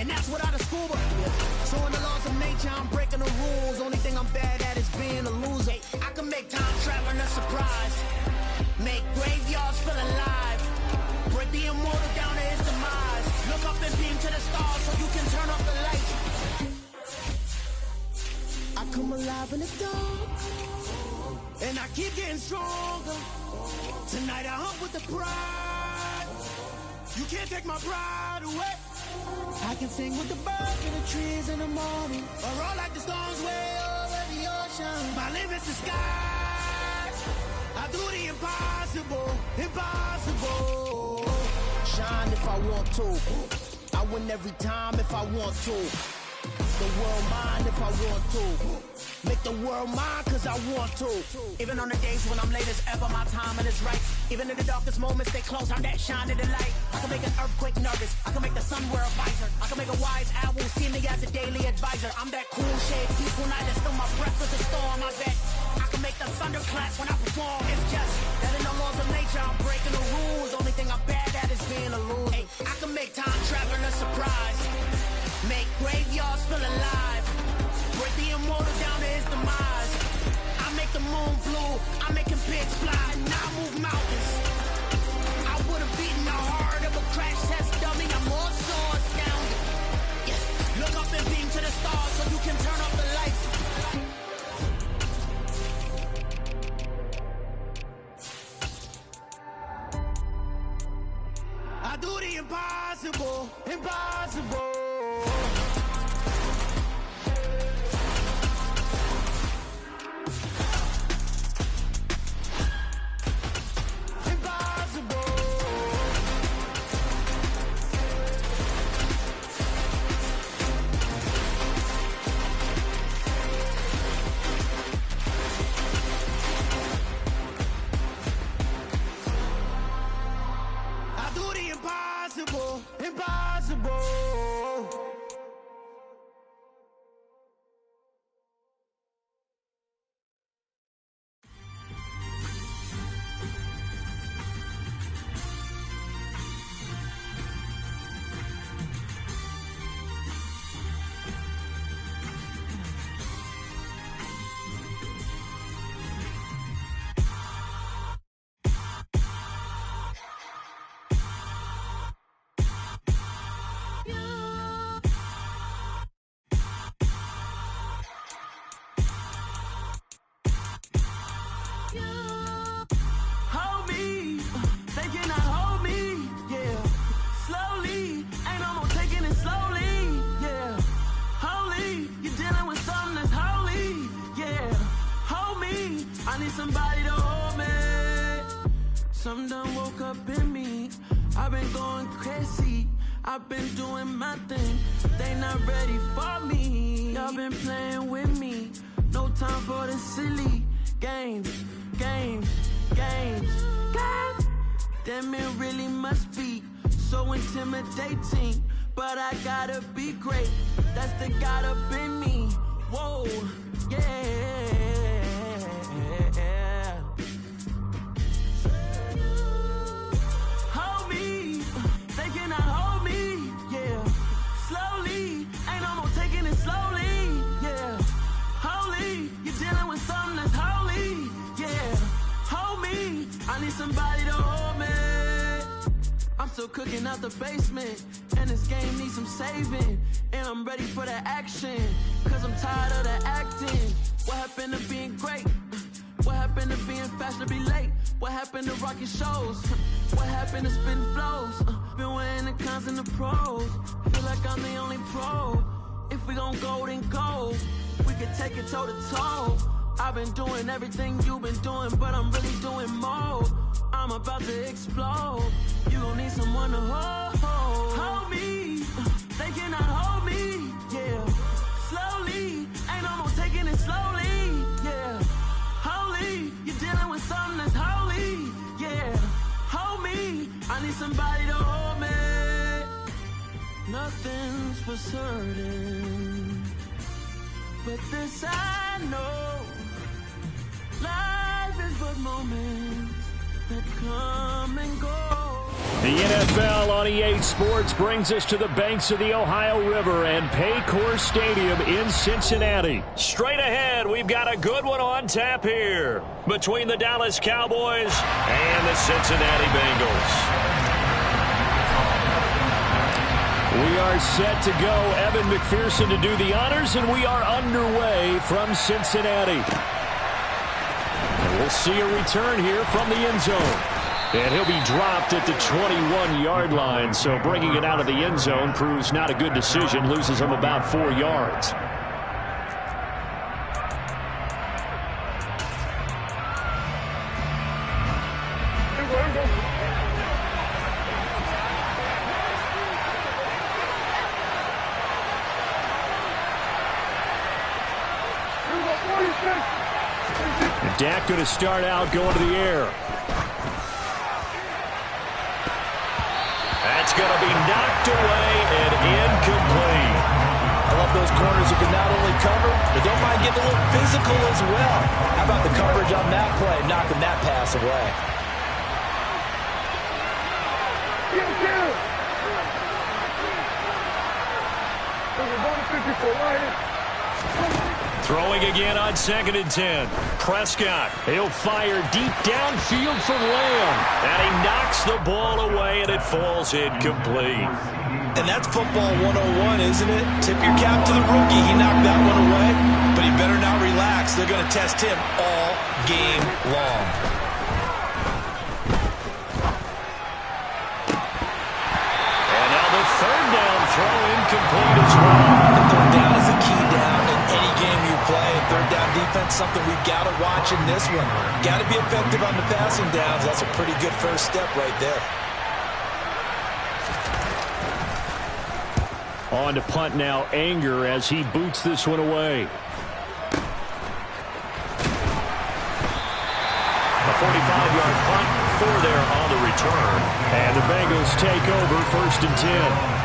and that's without a scuba. So in the laws of nature, I'm breaking the rules. Only thing I'm bad at is being a loser. I can make time traveling a surprise, make graveyards feel alive, break the immortal down to his demise. Look up and beam to the stars so you can turn off the lights. I come alive in the dark, and I keep getting stronger. Tonight I hunt with the pride. You can't take my pride away. I can sing with the birds and the trees in the morning, or roll like the storms way over the ocean. My limit's the skies. I do the impossible, impossible. Shine if I want to. I win every time if I want to. The world mine if I want to. Make the world mine cause I want to. Even on the days when I'm late as ever, my timing is right. Even in the darkest moments, stay close, I'm that shine in the light. I can make an earthquake nervous, I can make the sun wear a visor. I can make a wise owl see me as a daily advisor. I'm that cool shade, peaceful night that still my breath with a storm. I bet I can make the thunder clap when I perform. It's just that in the laws of nature, I'm breaking the rules. Only thing I'm bad at is being a loser. Hey, I can make time traveling a surprise, make graveyards feel alive, break the immortal down to his demise. I make the moon blue, I'm making pigs fly, and I move mountains. I would've beaten the heart of a crash test dummy. I'm more so astounded. Yes, look up and beam to the stars so you can turn off the lights. I do the impossible, impossible. Impossible. Somebody to hold me. Some done woke up in me. I've been going crazy. I've been doing my thing. They not ready for me. Y'all been playing with me. No time for the silly games, games, games, games. Damn, it really must be so intimidating. But I gotta be great. That's the God up in me. Whoa, yeah. Hold me, they cannot hold me, yeah. Slowly, ain't no more taking it slowly, yeah. Holy, you're dealing with something that's holy, yeah. Hold me, I need somebody to hold me. I'm still cooking out the basement, and this game needs some saving. And I'm ready for the action, cause I'm tired of the acting. What happened to being great? What happened to being fashionably late? What happened to rocking shows? What happened to spitting flows? Been weighing the cons and the pros. Feel like I'm the only pro. If we gon' go, then go. We can take it toe to toe. I've been doing everything you've been doing, but I'm really doing more. I'm about to explode. You gon' need someone to hold. Hold me, they cannot hold me, yeah. Slowly, ain't no more taking it slowly, yeah. Holy, you're dealing with something that's holy, yeah. Hold me, I need somebody to hold me. Nothing's for certain, but this I know. Life is but moments that come and go. The NFL on EA Sports brings us to the banks of the Ohio River and Paycor Stadium in Cincinnati. Straight ahead, we've got a good one on tap here between the Dallas Cowboys and the Cincinnati Bengals. We are set to go. Evan McPherson to do the honors, and we are underway from Cincinnati. And we'll see a return here from the end zone. And he'll be dropped at the 21-yard line, so bringing it out of the end zone proves not a good decision, loses him about 4 yards. Dak going to start out going to the air. That's going to be knocked away and incomplete. I love those corners who can not only cover, but don't mind getting a little physical as well. How about the coverage on that play, knocking that pass away? Throwing again on 2nd and 10. Prescott, he'll fire deep downfield for Lamb. And he knocks the ball away, and it falls incomplete. And that's football 101, isn't it? Tip your cap to the rookie. He knocked that one away, but he better not relax. They're going to test him all game long. And now the 3rd down throw incomplete as well. The 3rd down is a key down in any game you play. 3rd down defense, something we've got to watch in this one. Got to be effective on the passing downs. That's a pretty good first step right there. On to punt now, Anger, as he boots this one away. A 45-yard punt, 4 there on the return. And the Bengals take over 1st and 10.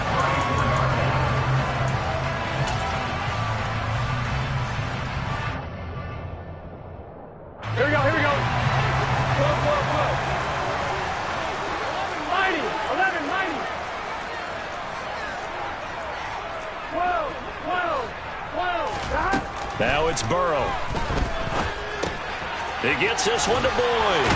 Here we go, here we go. Whoa. 11, mighty. 12. Now it's Burrow. He gets this one to Boyd.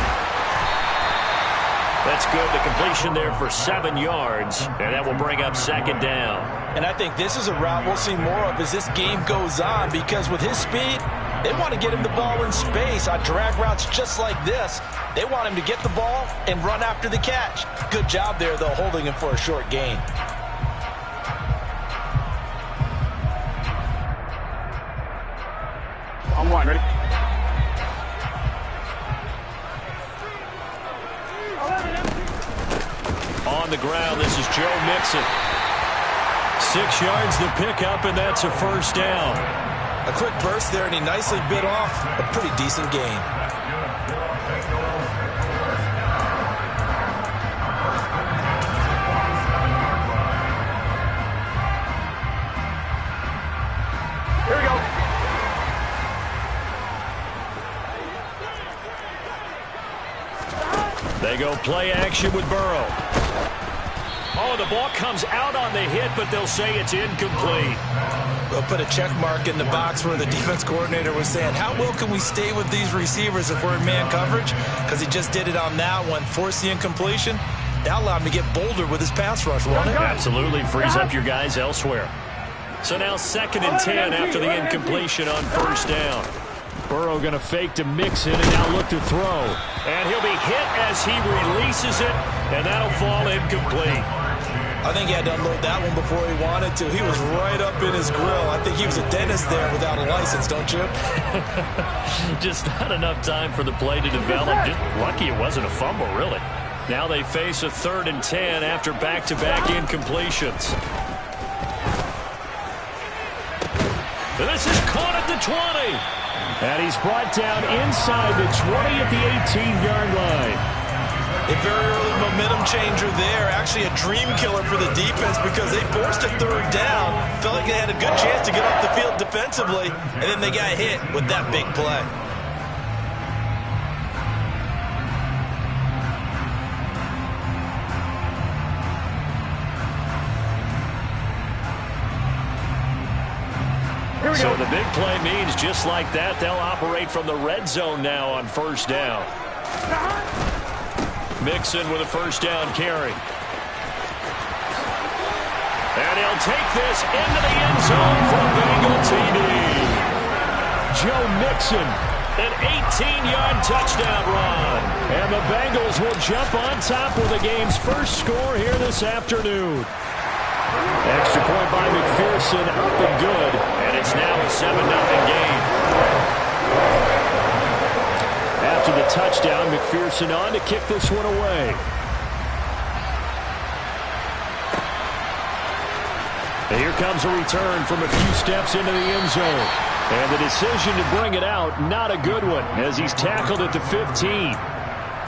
That's good. The completion there for 7 yards, and that will bring up 2nd down. And I think this is a route we'll see more of as this game goes on, because with his speed, they want to get him the ball in space on drag routes just like this. They want him to get the ball and run after the catch. Good job there, though, holding him for a short gain. I'm one, ready? On the ground, this is Joe Mixon. 6 yards the pickup, and that's a 1st down. A quick burst there, and he nicely bit off a pretty decent gain. Here we go. They go play action with Burrow. Oh, the ball comes out on the hit, but they'll say it's incomplete. They'll put a check mark in the box where the defense coordinator was saying, how well can we stay with these receivers if we're in man coverage? Because he just did it on that one, forced the incompletion. That allowed him to get bolder with his pass rush, won't it? Absolutely frees up your guys elsewhere. So now 2nd and 10 after the incompletion on 1st down. Burrow going to fake to Mixon and now look to throw. And he'll be hit as he releases it, and that'll fall incomplete. I think he had to unload that one before he wanted to. He was right up in his grill. I think he was a dentist there without a license, don't you? Just not enough time for the play to develop. Just lucky it wasn't a fumble, really. Now they face a 3rd and 10 after back-to-back incompletions. This is caught at the 20. And he's brought down inside the 20 at the 18-yard line. A very early momentum changer there. Actually a dream killer for the defense because they forced a 3rd down. Felt like they had a good chance to get off the field defensively, and then they got hit with that big play. So the big play means just like that, they'll operate from the red zone now on first down. Mixon with a first down carry. And he'll take this into the end zone for a Bengal TD. Joe Mixon, an 18-yard touchdown run. And the Bengals will jump on top with the game's first score here this afternoon. Extra point by McPherson, up and good. And it's now a 7-0 game. After the touchdown, McPherson on to kick this one away. And here comes a return from a few steps into the end zone. And the decision to bring it out, not a good one, as he's tackled at the 15.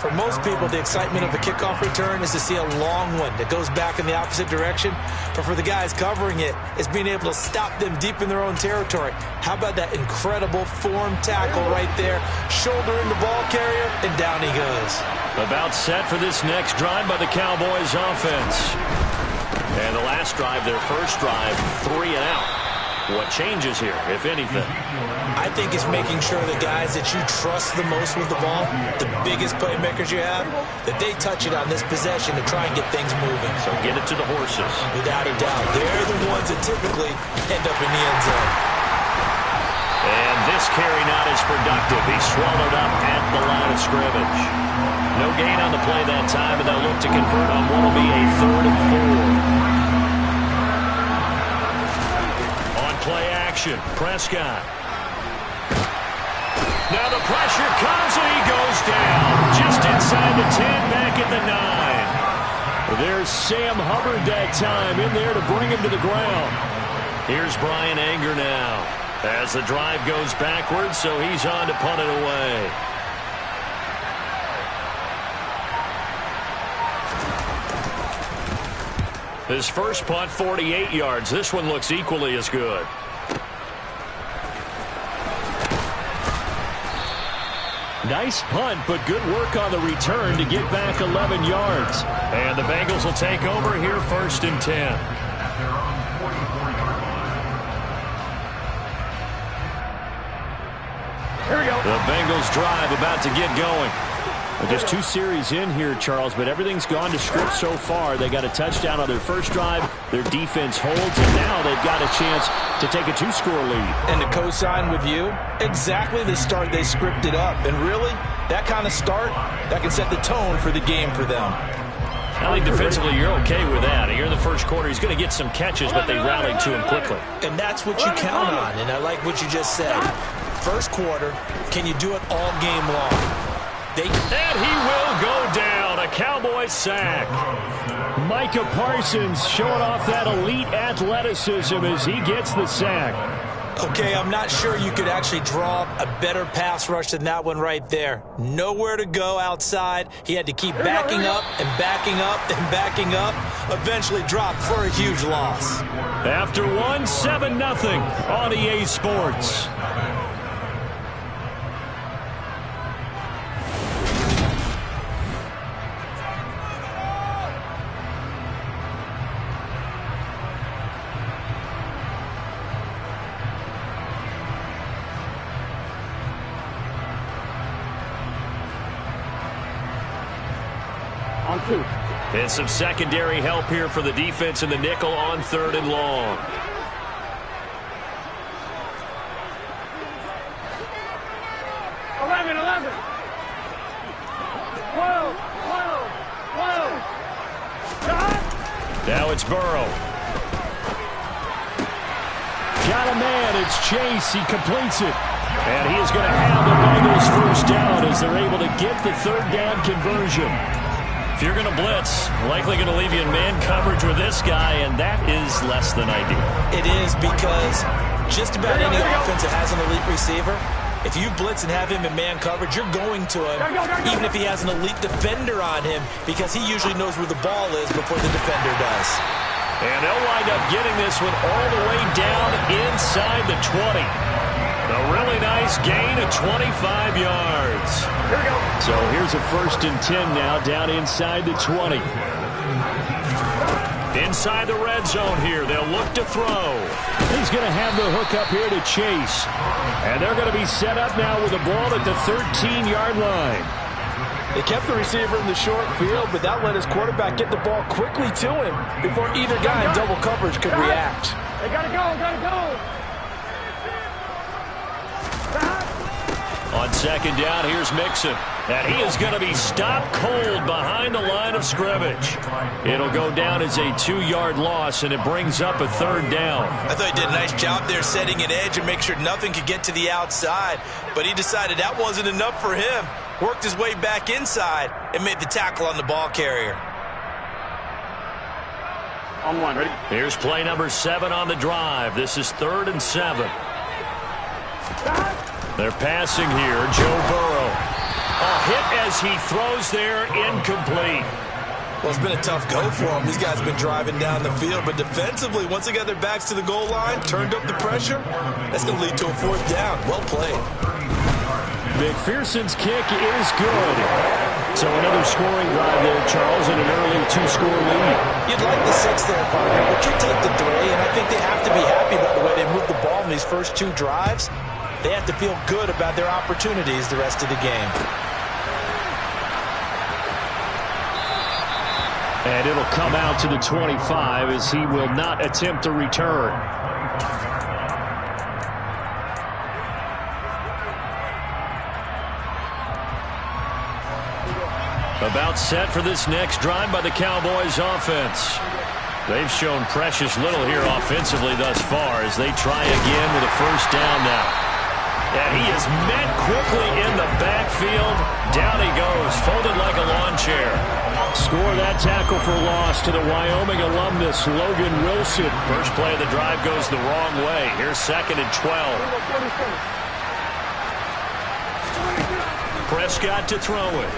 For most people, the excitement of a kickoff return is to see a long one that goes back in the opposite direction. But for the guys covering it, it's being able to stop them deep in their own territory. How about that incredible form tackle right there? Shoulder in the ball carrier, and down he goes. About set for this next drive by the Cowboys offense. And the last drive, their first drive, 3 and out. What changes here, if anything? I think it's making sure the guys that you trust the most with the ball, the biggest playmakers you have, that they touch it on this possession to try and get things moving. So get it to the horses. Without a doubt. They're the ones that typically end up in the end zone. And this carry not as productive. He's swallowed up at the line of scrimmage. No gain on the play that time, and they'll look to convert on what will be a 3rd and 4. Play action. Prescott. Now the pressure comes and he goes down. Just inside the 10, back at the 9. There's Sam Hubbard that time in there to bring him to the ground. Here's Brian Anger now. As the drive goes backwards, so he's on to punt it away. His first punt, 48 yards. This one looks equally as good. Nice punt, but good work on the return to get back 11 yards. And the Bengals will take over here 1st and 10. Here we go. The Bengals drive about to get going. Just 2 series in here, Charles, but everything's gone to script so far. They got a touchdown on their first drive. Their defense holds, and now they've got a chance to take a 2-score lead. And to co-sign with you, exactly the start they scripted up. And really, that kind of start, that can set the tone for the game for them. I think defensively you're okay with that. Here in the first quarter, he's going to get some catches, but they rallied to him quickly. And that's what you count on, and I like what you just said. First quarter, can you do it all game long? And he will go down. A Cowboy sack. Micah Parsons showing off that elite athleticism as he gets the sack. Okay, I'm not sure you could actually draw a better pass rush than that one right there. Nowhere to go outside. He had to keep backing up and backing up and backing up. Eventually dropped for a huge loss. After one, 7-0 on EA Sports. And some secondary help here for the defense in the nickel on 3rd and long. Now it's Burrow. Got a man. It's Chase. He completes it. And he is going to have the Bengals first down as they're able to get the 3rd down conversion. If you're going to blitz, likely going to leave you in man coverage with this guy, and that is less than ideal. It is, because just about any offense that has an elite receiver, if you blitz and have him in man coverage, you're going to him, even if he has an elite defender on him, because he usually knows where the ball is before the defender does. And they'll wind up getting this one all the way down inside the 20. A really nice gain of 25 yards. So here's a 1st and 10 now down inside the 20. Inside the red zone here, they'll look to throw. He's going to have the hook up here to Chase. And they're going to be set up now with the ball at the 13-yard line. They kept the receiver in the short field, but that let his quarterback get the ball quickly to him before either guy in double coverage could react. They gotta go. On second down, here's Mixon. And he is going to be stopped cold behind the line of scrimmage. It'll go down as a 2-yard loss, and it brings up a third down. I thought he did a nice job there setting an edge and make sure nothing could get to the outside. But he decided that wasn't enough for him. Worked his way back inside and made the tackle on the ball carrier. On one, ready? Here's play number 7 on the drive. This is 3rd and 7. They're passing here. Joe Burrow. A hit as he throws there, incomplete. Well, it's been a tough go for him. These guys have been driving down the field, but defensively, once they got their backs to the goal line, turned up the pressure, that's going to lead to a 4th down. Well played. McPherson's kick is good. So another scoring drive there, Charles, and an early 2-score lead. You'd like the 6 there, partner, but you take the 3, and I think they have to be happy about the way they moved the ball in these first 2 drives. They have to feel good about their opportunities the rest of the game. And it'll come out to the 25 as he will not attempt to return. About set for this next drive by the Cowboys offense. They've shown precious little here offensively thus far as they try again with a 1st down now. And he is met quickly in the backfield. Down he goes, folded like a lawn chair. Score that tackle for loss to the Wyoming alumnus, Logan Wilson. First play of the drive goes the wrong way. Here's 2nd and 12. Prescott to throw it.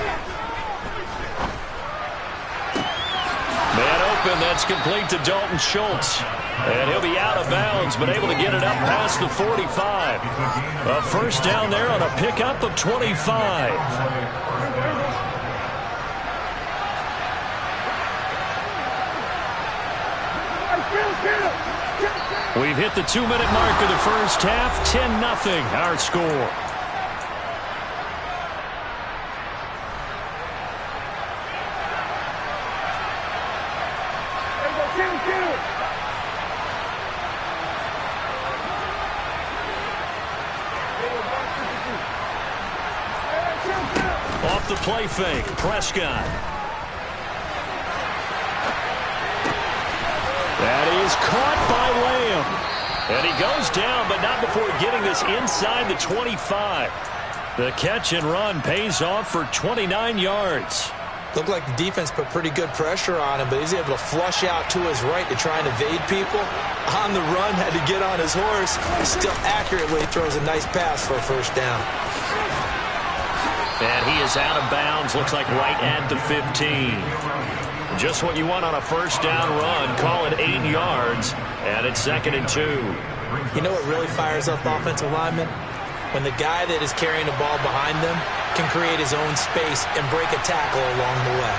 Man open, that's complete to Dalton Schultz. And he'll be out of bounds, but able to get it up past the 45. A 1st down there on a pickup of 25. We've hit the 2-minute mark of the first half. 10-0 our score. Off the play fake, Prescott. That is caught by Lamb. And he goes down, but not before getting this inside the 25. The catch and run pays off for 29 yards. Looked like the defense put pretty good pressure on him, but he's able to flush out to his right to try and evade people. On the run, had to get on his horse. Still accurately throws a nice pass for a 1st down. And he is out of bounds, looks like right at the 15. Just what you want on a 1st down run. Call it 8 yards, and it's 2nd and 2. You know what really fires up offensive linemen? When the guy that is carrying the ball behind them can create his own space and break a tackle along the way.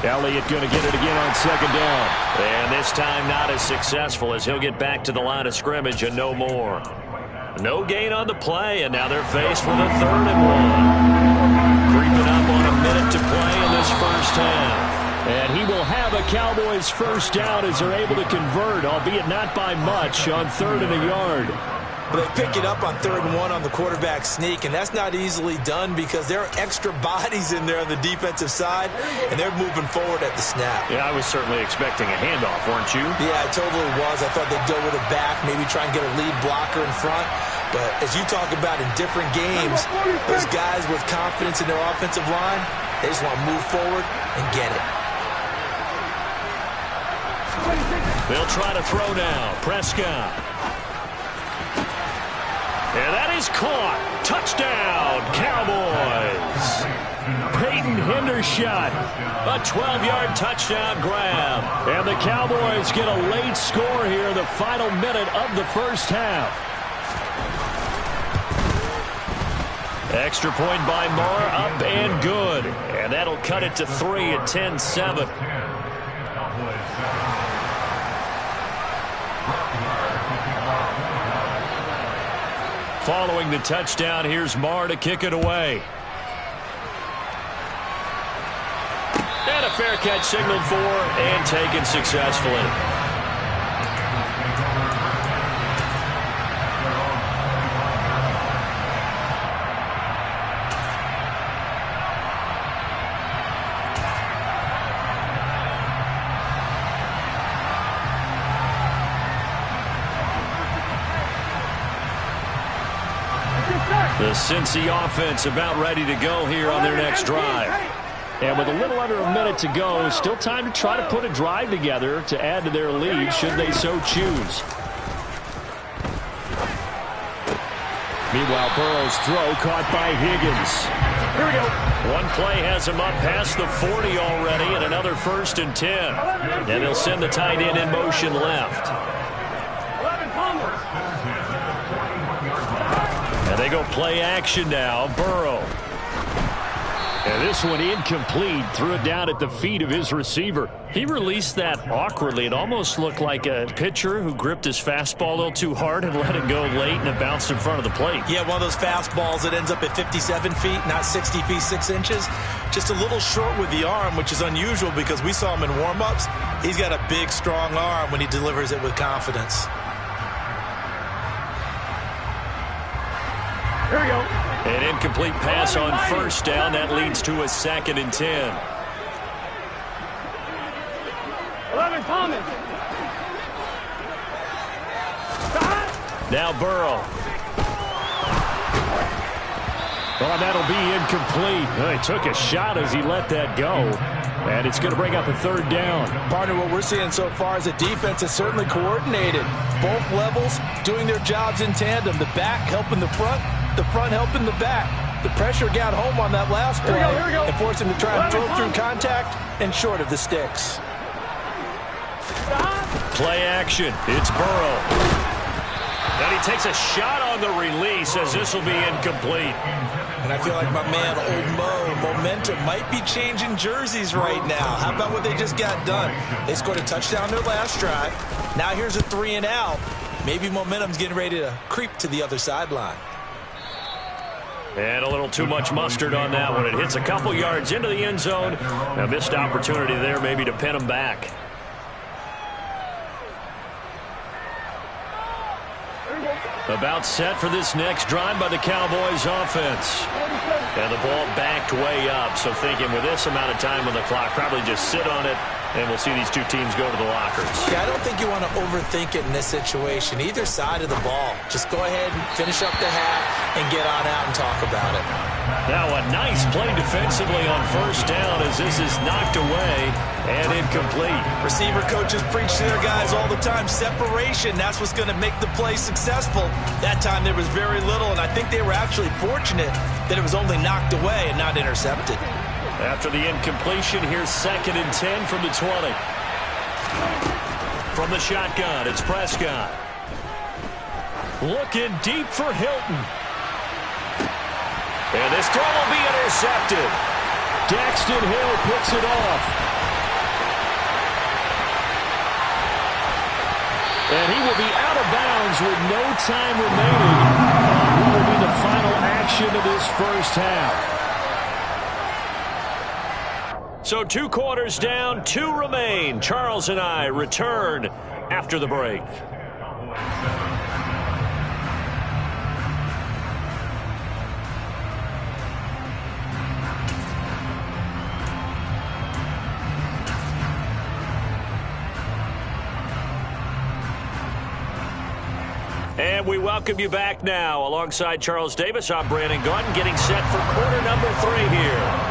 Elliott going to get it again on 2nd down. And this time not as successful as he'll get back to the line of scrimmage and no more. No gain on the play, and now they're faced with a 3rd and 1. Creeping up on a minute to play in this first half. And he will have a Cowboys 1st down as they're able to convert, albeit not by much, on 3rd and a yard. But they pick it up on 3rd and 1 on the quarterback sneak, and that's not easily done because there are extra bodies in there on the defensive side, and they're moving forward at the snap. Yeah, I was certainly expecting a handoff, weren't you? Yeah, I totally was. I thought they'd go with a back, maybe try and get a lead blocker in front. But as you talk about in different games, those guys with confidence in their offensive line, they just want to move forward and get it. They'll try to throw now. Prescott. And that is caught. Touchdown, Cowboys. Peyton Hendershot. A 12-yard touchdown grab. And the Cowboys get a late score here in the final minute of the first half. Extra point by Marr, up and good. And that'll cut it to 3 at 10-7. Following the touchdown, here's Marr to kick it away. And a fair catch signaled for and taken successfully. The Cincy offense about ready to go here on their next drive. And with a little under a minute to go, still time to try to put a drive together to add to their lead should they so choose. Meanwhile, Burrow's throw caught by Higgins. Here we go. One play has him up past the 40 already, and another 1st and 10. And they'll send the tight end in motion left. 11 Palmer. And they go play action now. Burrow. And this one incomplete. Threw it down at the feet of his receiver. He released that awkwardly. It almost looked like a pitcher who gripped his fastball a little too hard and let it go late, and it bounced in front of the plate. Yeah, one of those fastballs that ends up at 57 feet, not 60 feet, 6 inches. Just a little short with the arm, which is unusual because we saw him in warm-ups. He's got a big, strong arm when he delivers it with confidence. Here we go. An incomplete pass on 1st down. That leads to a 2nd and 10. 11 Palmer. Now Burrow. Well, that'll be incomplete. He took a shot as he let that go. And it's going to bring up a 3rd down. Partner, what we're seeing so far is the defense is certainly coordinated. Both levels doing their jobs in tandem. The back helping the front helping the back. The pressure got home on that last play and forced him to try and throw through contact and short of the sticks. Play action. It's Burrow. And he takes a shot on the release as this will be incomplete. And I feel like my man, Old Mo, momentum might be changing jerseys right now. How about what they just got done? They scored a touchdown their last drive. Now here's a 3 and out. Maybe momentum's getting ready to creep to the other sideline. And a little too much mustard on that one. It hits a couple yards into the end zone. A missed opportunity there maybe to pin him back. About set for this next drive by the Cowboys offense. And the ball backed way up. So thinking with this amount of time on the clock, probably just sit on it, and we'll see these two teams go to the lockers. Yeah, I don't think you want to overthink it in this situation. Either side of the ball. Just go ahead and finish up the half and get on out and talk about it. Now a nice play defensively on 1st down as this is knocked away and incomplete. Receiver coaches preach to their guys all the time. Separation, that's what's going to make the play successful. That time there was very little, and I think they were actually fortunate that it was only knocked away and not intercepted. After the incompletion, here's 2nd and 10 from the 20. From the shotgun, it's Prescott. Looking deep for Hilton. And this throw will be intercepted. Daxton Hill picks it off. And he will be out of bounds with no time remaining. What will be the final action of this 1st half? So 2 quarters down, 2 remain. Charles and I return after the break. And we welcome you back now. Alongside Charles Davis, I'm Brandon Gaudin, getting set for quarter number 3 here.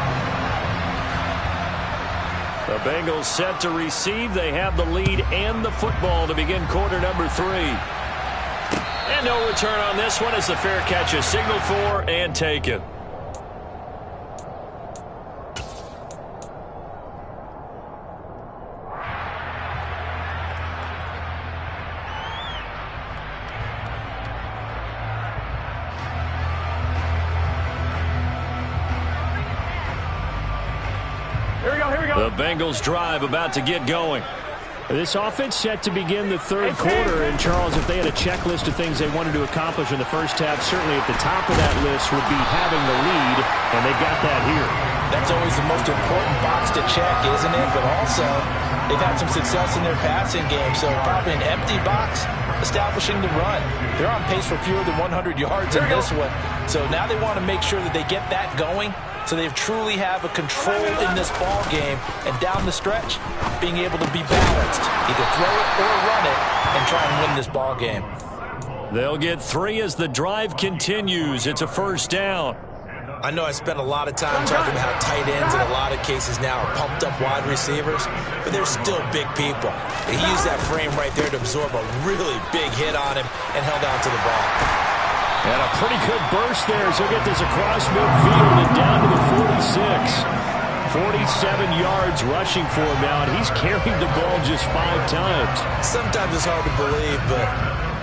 The Bengals set to receive. They have the lead and the football to begin quarter number 3. And no return on this one as the fair catch is signaled for and taken. Here we go, here we go. The Bengals drive about to get going. This offense set to begin the third quarter. And, Charles, if they had a checklist of things they wanted to accomplish in the first half, certainly at the top of that list would be having the lead, and they've got that here. That's always the most important box to check, isn't it? But also, they've had some success in their passing game, so probably an empty box establishing the run. They're on pace for fewer than 100 yards in this one. So now they want to make sure that they get that going, so they truly have a control in this ball game, and down the stretch, being able to be balanced. Either throw it or run it and try and win this ball game. They'll get 3 as the drive continues. It's a first down. I know I spent a lot of time talking about how tight ends in a lot of cases now are pumped up wide receivers, but they're still big people. He used that frame right there to absorb a really big hit on him and held on to the ball. And a pretty good burst there as he'll get this across midfield and down to the 46. 47 yards rushing for him now, and he's carried the ball just 5 times. Sometimes it's hard to believe, but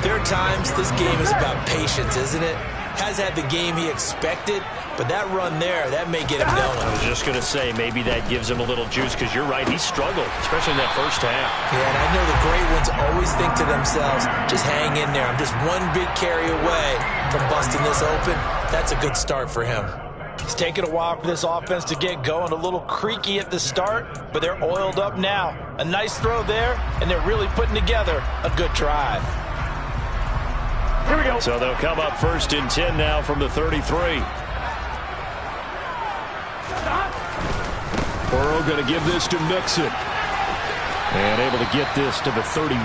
there are times this game is about patience, isn't it? Has had the game he expected, but that run there, that may get him going. I was just going to say, maybe that gives him a little juice, because you're right, he struggled, especially in that first half. Yeah, and I know the great ones always think to themselves, just hang in there. I'm just one big carry away from busting this open. That's a good start for him. It's taken a while for this offense to get going, a little creaky at the start, but they're oiled up now. A nice throw there, and they're really putting together a good drive. Here we go. So they'll come up 1st and 10 now from the 33. Burrow going to give this to Mixon. And able to get this to the 31.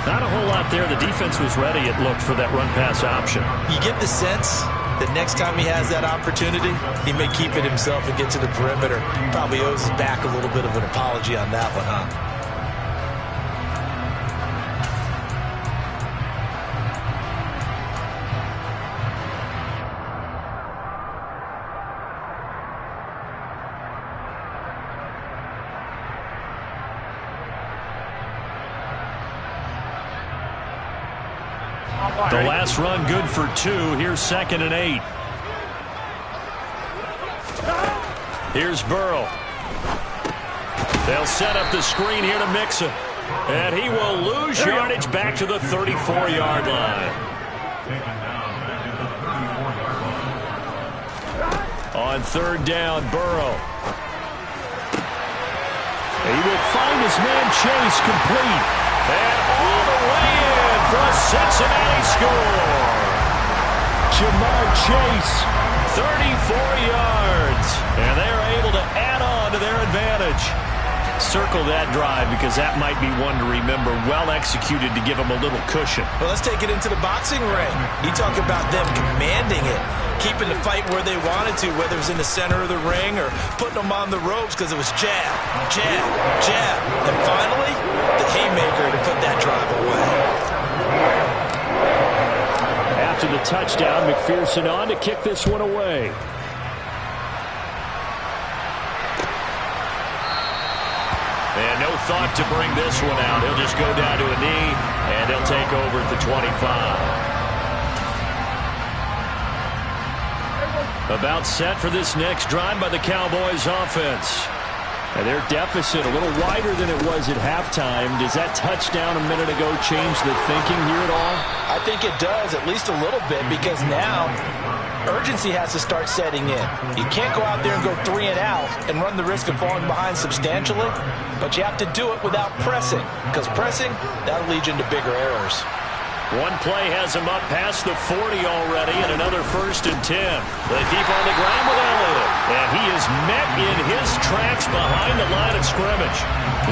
Not a whole lot there. The defense was ready, it looked, for that run-pass option. You get the sense that next time he has that opportunity, he may keep it himself and get to the perimeter. Probably owes his back a little bit of an apology on that one, huh? The last run good for 2. Here's 2nd and 8. Here's Burrow. They'll set up the screen here to Mixon. And he will lose yardage back to the 34-yard line. On 3rd down, Burrow. He will find his man Chase, complete. And all the way in for a Cincinnati score. Jamar Chase, 34 yards. And they are able to add on to their advantage. Circle that drive, because that might be one to remember. Well executed to give them a little cushion. Well, let's take it into the boxing ring. You talk about them commanding it, keeping the fight where they wanted to, whether it was in the center of the ring or putting them on the ropes, because it was jab, jab, jab. And finally, the haymaker to put that drive away. After the touchdown, McPherson on to kick this one away. And no thought to bring this one out. He'll just go down to a knee, and he'll take over at the 25. About set for this next drive by the Cowboys offense. And their deficit a little wider than it was at halftime. Does that touchdown a minute ago change the thinking here at all? I think it does, at least a little bit, because now urgency has to start setting in. You can't go out there and go 3 and out and run the risk of falling behind substantially, but you have to do it without pressing, because pressing, that'll lead you into bigger errors. One play has him up past the 40 already, and another 1st and 10. They keep on the ground with Elliott, and he is met in his tracks behind the line of scrimmage.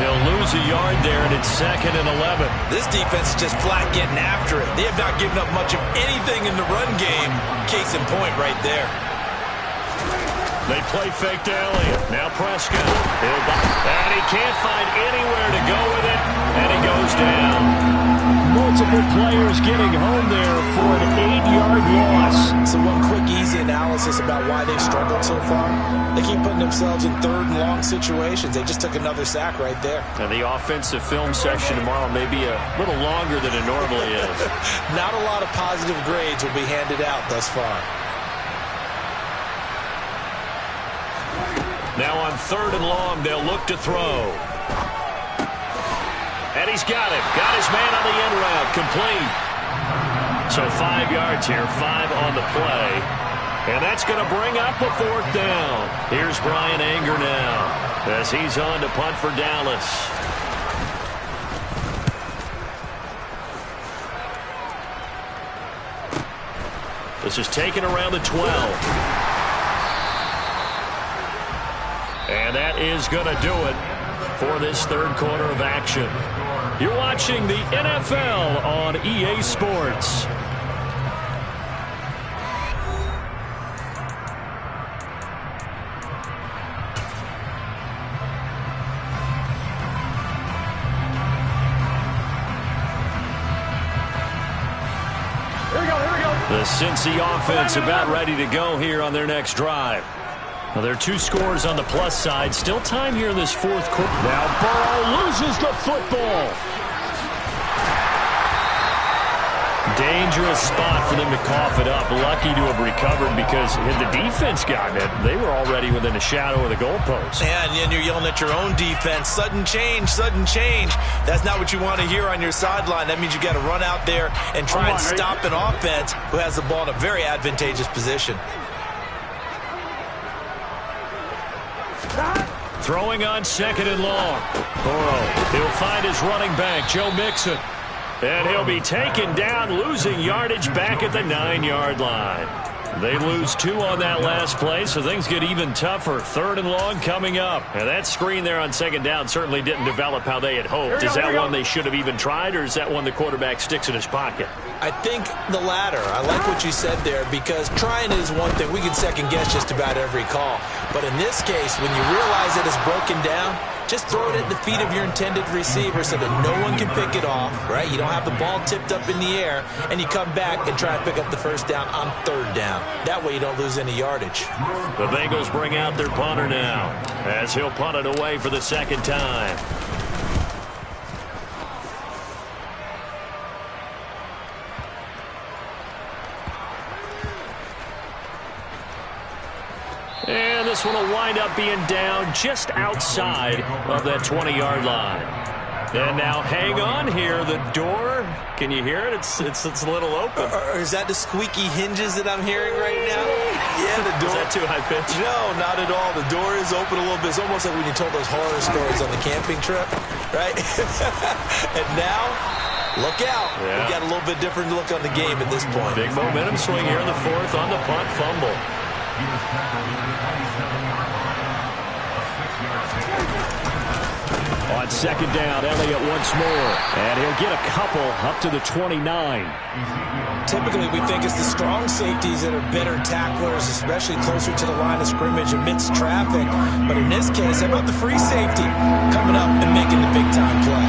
He'll lose a yard there, and it's 2nd and 11. This defense is just flat getting after it. They have not given up much of anything in the run game. Case in point right there. They play fake to Elliott. Now Prescott. And he can't find anywhere to go with it, and he goes down. Multiple players getting home there for an 8-yard loss. So one quick, easy analysis about why they've struggled so far. They keep putting themselves in 3rd and long situations. They just took another sack right there. And the offensive film section tomorrow may be a little longer than it normally is. Not a lot of positive grades will be handed out thus far. Now on 3rd and long, they'll look to throw. And he's got it. Got his man on the end route. Complete. So 5 yards here, 5 on the play. And that's going to bring up a 4th down. Here's Bryan Anger now as he's on to punt for Dallas. This is taken around the 12. And that is going to do it for this 3rd quarter of action. You're watching the NFL on EA Sports. The Cincy offense about ready to go here on their next drive. Well, there are 2 scores on the plus side. Still time here in this 4th quarter. Now Burrow loses the football. Dangerous spot for them to cough it up. Lucky to have recovered because had the defense gotten it, they were already within a shadow of the goalpost. Yeah, and you're yelling at your own defense. Sudden change, sudden change. That's not what you want to hear on your sideline. That means you got to run out there and try and stop an offense who has the ball in a very advantageous position. Throwing on 2nd and long. Burrow, he'll find his running back, Joe Mixon. And he'll be taken down, losing yardage back at the 9-yard line. They lose 2 on that last play, so things get even tougher. 3rd and long coming up. And that screen there on 2nd down certainly didn't develop how they had hoped. Is that one they should have even tried, or is that one the quarterback sticks in his pocket? I think the latter. I like what you said there, because trying is one thing. We can second-guess just about every call. But in this case, when you realize that it's broken down, just throw it at the feet of your intended receiver so that no one can pick it off, right? You don't have the ball tipped up in the air, and you come back and try and pick up the 1st down on 3rd down. That way you don't lose any yardage. The Bengals bring out their punter now as he'll punt it away for the 2nd time. And this one will wind up being down just outside of that 20-yard line. And now hang on here. The door, can you hear it? It's a little open. Or is that the squeaky hinges that I'm hearing right now? Yeah, the door. Is that too high pitch? No, not at all. The door is open a little bit. It's almost like when you told those horror stories on the camping trip, right? And now, look out. Yeah. We got a little bit different look on the game at this point. Big momentum swing here in the 4th on the punt fumble. On 2nd down, Elliott once more. And he'll get a couple up to the 29. Typically, we think it's the strong safeties that are better tacklers, especially closer to the line of scrimmage amidst traffic. But in this case, how about the free safety coming up and making the big-time play?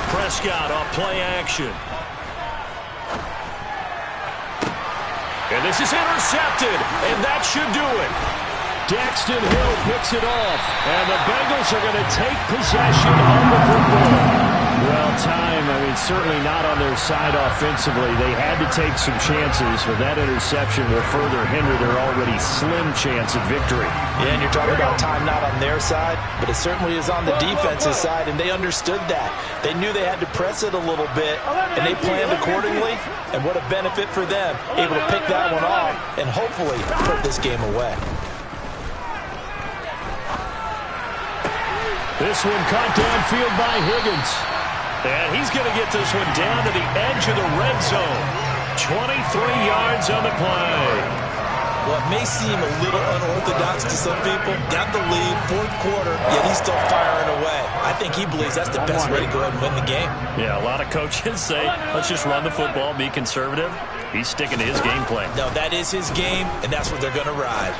Prescott off play action. And this is intercepted, and that should do it. Daxton Hill picks it off, and the Bengals are going to take possession of the football. Well, time, certainly not on their side offensively. They had to take some chances, but that interception will further hinder their already slim chance at victory. Yeah, and you're talking about time not on their side, but it certainly is on the defense's side, and they understood that. They knew they had to press it a little bit, and they planned accordingly, and what a benefit for them, able to pick that one off and hopefully put this game away. This one caught downfield by Higgins. And he's going to get this one down to the edge of the red zone. 23 yards on the play. Well, it may seem a little unorthodox to some people. Got the lead, 4th quarter, yet he's still firing away. I think he believes that's the best way to go ahead and win the game. Yeah, a lot of coaches say, let's just run the football, be conservative. He's sticking to his game plan. No, that is his game, and that's what they're going to ride.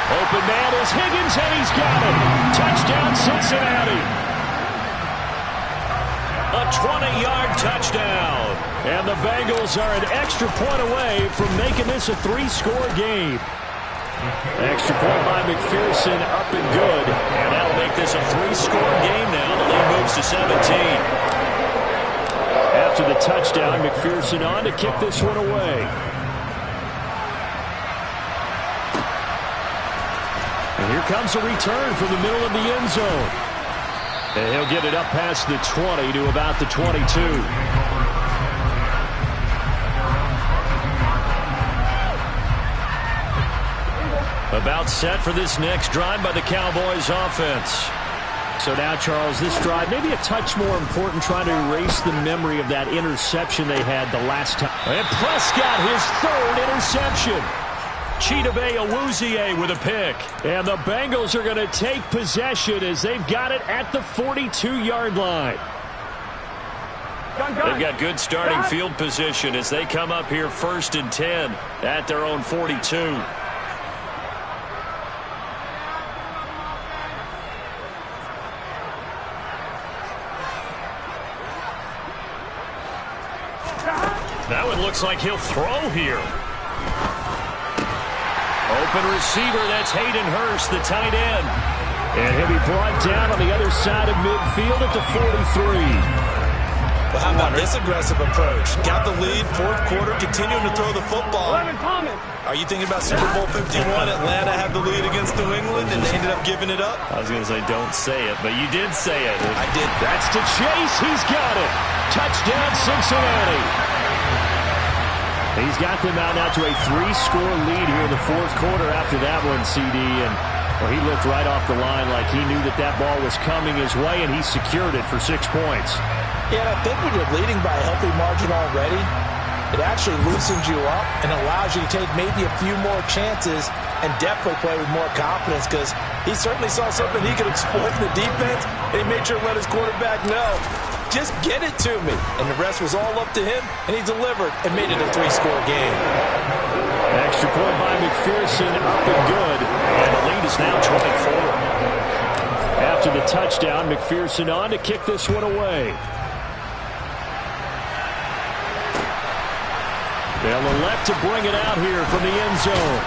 Open man is Higgins, and he's got it. Touchdown, Cincinnati. A 20-yard touchdown. And the Bengals are an extra point away from making this a 3-score game. Extra point by McPherson, up and good. And that'll make this a 3-score game now. The lead moves to 17. After the touchdown, McPherson on to kick this one away. And here comes a return from the middle of the end zone. And he'll get it up past the 20 to about the 22. About set for this next drive by the Cowboys offense. So now, Charles, this drive maybe a touch more important, trying to erase the memory of that interception they had the last time. And Prescott, his third interception. Chidobe Awuzie with a pick. And the Bengals are going to take possession as they've got it at the 42-yard line. They've got good starting field position as they come up here 1st and 10 at their own 42. That one looks like he'll throw here. Open receiver, that's Hayden Hurst, the tight end. And he'll be brought down on the other side of midfield at the 43. Well, how about this aggressive approach? Got the lead, 4th quarter, continuing to throw the football. Are you thinking about Super Bowl 51? Atlanta had the lead against New England, and they ended up giving it up? I was going to say, don't say it, but you did say it. I did. That's to Chase. He's got it. Touchdown, Cincinnati. He's got them out now to a 3-score lead here in the 4th quarter after that one, CD. And well, he looked right off the line like he knew that that ball was coming his way, and he secured it for 6 points. Yeah, and I think when you're leading by a healthy margin already, it actually loosens you up and allows you to take maybe a few more chances and definitely play with more confidence, because he certainly saw something he could exploit in the defense, and he made sure to let his quarterback know, just get it to me. And the rest was all up to him, and he delivered and made it a 3-score game. Extra point by McPherson, up and good, and the lead is now 24. After the touchdown, McPherson on to kick this one away. They'll elect to bring it out here from the end zone.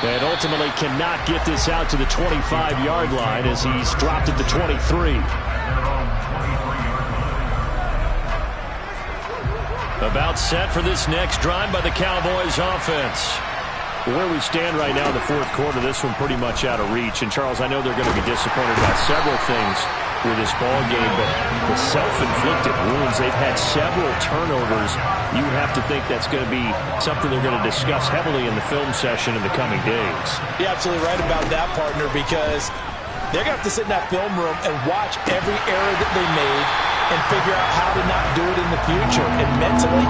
And ultimately cannot get this out to the 25-yard line as he's dropped at the 23. About set for this next drive by the Cowboys offense. Where we stand right now in the 4th quarter, this one pretty much out of reach. And, Charles, I know they're going to be disappointed about several things with this ball game, but the self-inflicted wounds, they've had several turnovers. You would have to think that's going to be something they're going to discuss heavily in the film session in the coming days. You're absolutely right about that, partner, because they're going to have to sit in that film room and watch every error that they made and figure out how to not do it in the future. And mentally,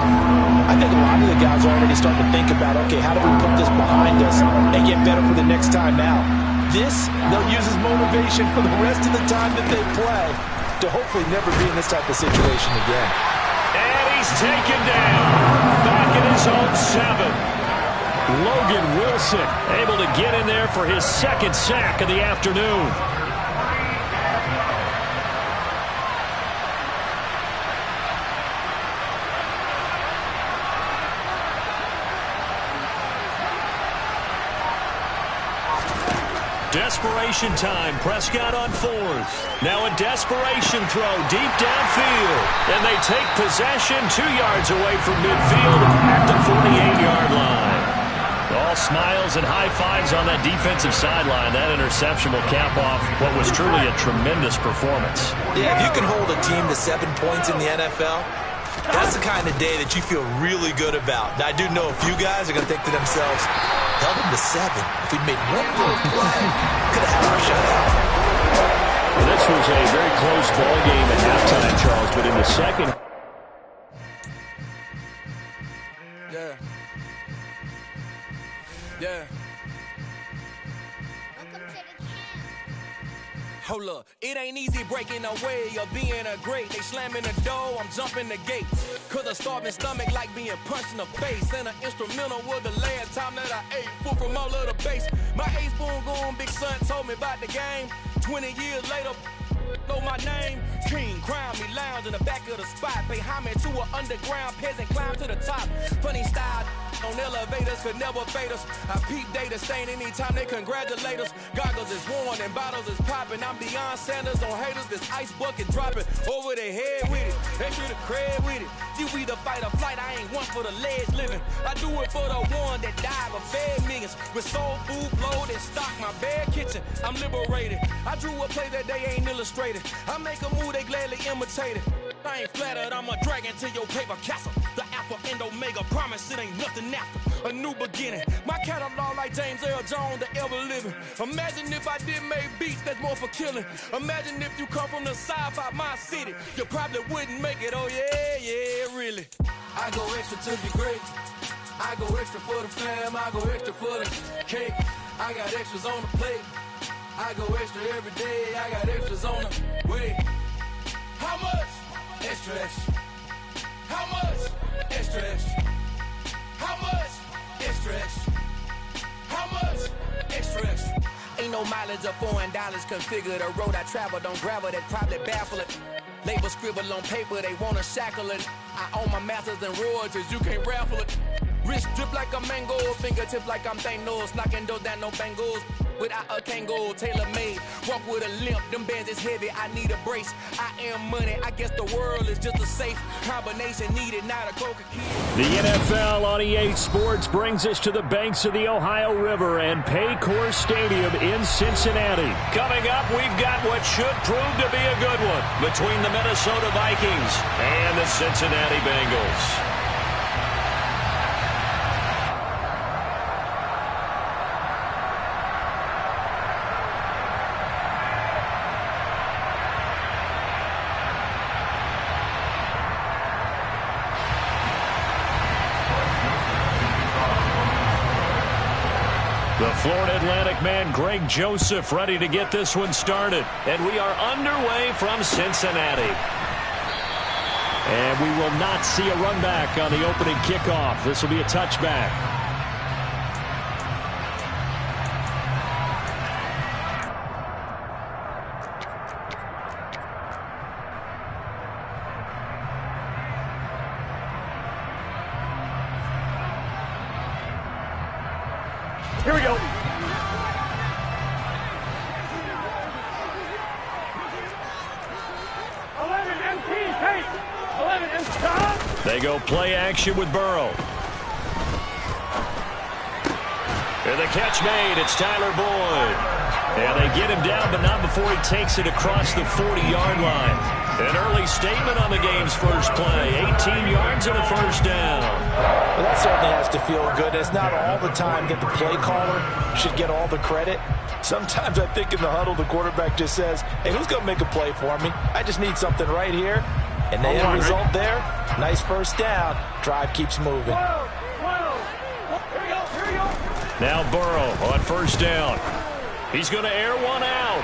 I think a lot of the guys are already starting to think about, okay, how do we put this behind us and get better for the next time out? This, they'll use as motivation for the rest of the time that they play to hopefully never be in this type of situation again. And he's taken down. Back in his own 7. Logan Wilson able to get in there for his 2nd sack of the afternoon. Desperation time. Prescott on 4th. Now a desperation throw deep downfield. And they take possession 2 yards away from midfield at the 48-yard line. All smiles and high fives on that defensive sideline. That interception will cap off what was truly a tremendous performance. Yeah, if you can hold a team to 7 points in the NFL, that's the kind of day that you feel really good about. Now, I do know a few guys are going to think to themselves, held him to 7. If we'd made one more play, could have had our shutout. Well, this was a very close ball game at halftime, Charles, but in the second. Yeah. Yeah. Hold up, it ain't easy breaking away or being a great. They slamming the door, I'm jumping the gate. Cause a starving stomach like being punched in the face. And an instrumental was the last time that I ate. Food from all of the base. My A-spoon going, big son told me about the game. 20 years later, know my name. King, crown me, lounge in the back of the spot. Pay homage to an underground peasant, climb to the top. Funny style. On elevators could never fade us. I peep data stain anytime they congratulate us. Goggles is worn and bottles is popping. I'm Deion Sanders on haters. This ice bucket dropping over their head with it. Extra the cred with it. You either fight or flight. I ain't one for the ledge living. I do it for the one that died but fed millions. With soul food flowed and stock my bare kitchen. I'm liberated. I drew a play that they ain't illustrated. I make a move they gladly imitate it. I ain't flattered, I'm a dragon to your paper castle. The Alpha and Omega, promise it ain't nothing after. A new beginning. My catalog like James Earl Jones, the ever living. Imagine if I did make beats that's more for killing. Imagine if you come from the south out my city. You probably wouldn't make it, oh yeah, really. I go extra to be great. I go extra for the fam, I go extra for the cake. I got extras on the plate. I go extra every day, I got extras on the way. How much? Extra, extra. How much? Extra, extra. How much? Extra, extra. How much? Extra, extra. Ain't no mileage of $4 configure the road I travel. Don't gravel, that probably baffle it. Label scribble on paper, they wanna shackle it. I own my masters and royalties, you can't raffle it. Wrist drip like a mango, fingertips like I'm Thanos, knocking those down no bangles. Without a Kango, tailor-made, walk with a limp, them bands is heavy, I need a brace. I am money, I guess the world is just a safe combination needed, not a Coca-Cola. The NFL on EA Sports brings us to the banks of the Ohio River and Paycor Stadium in Cincinnati. Coming up, we've got what should prove to be a good one between the Minnesota Vikings and the Cincinnati Bengals. The Florida Atlantic man Greg Joseph ready to get this one started. And we are underway from Cincinnati. And we will not see a run back on the opening kickoff. This will be a touchback. Here we go. 11 MT, take. 11 MT, stop. They go play action with Burrow. And the catch made. It's Tyler Boyd. And they get him down, but not before he takes it across the 40-yard line. An early statement on the game's first play. 18 yards and a first down. Well, that certainly has to feel good. It's not all the time that the play caller should get all the credit. Sometimes I think in the huddle, the quarterback just says, hey, who's going to make a play for me? I just need something right here. And the end result there, nice first down. Drive keeps moving. Here we go. Now Burrow on first down. He's going to air one out.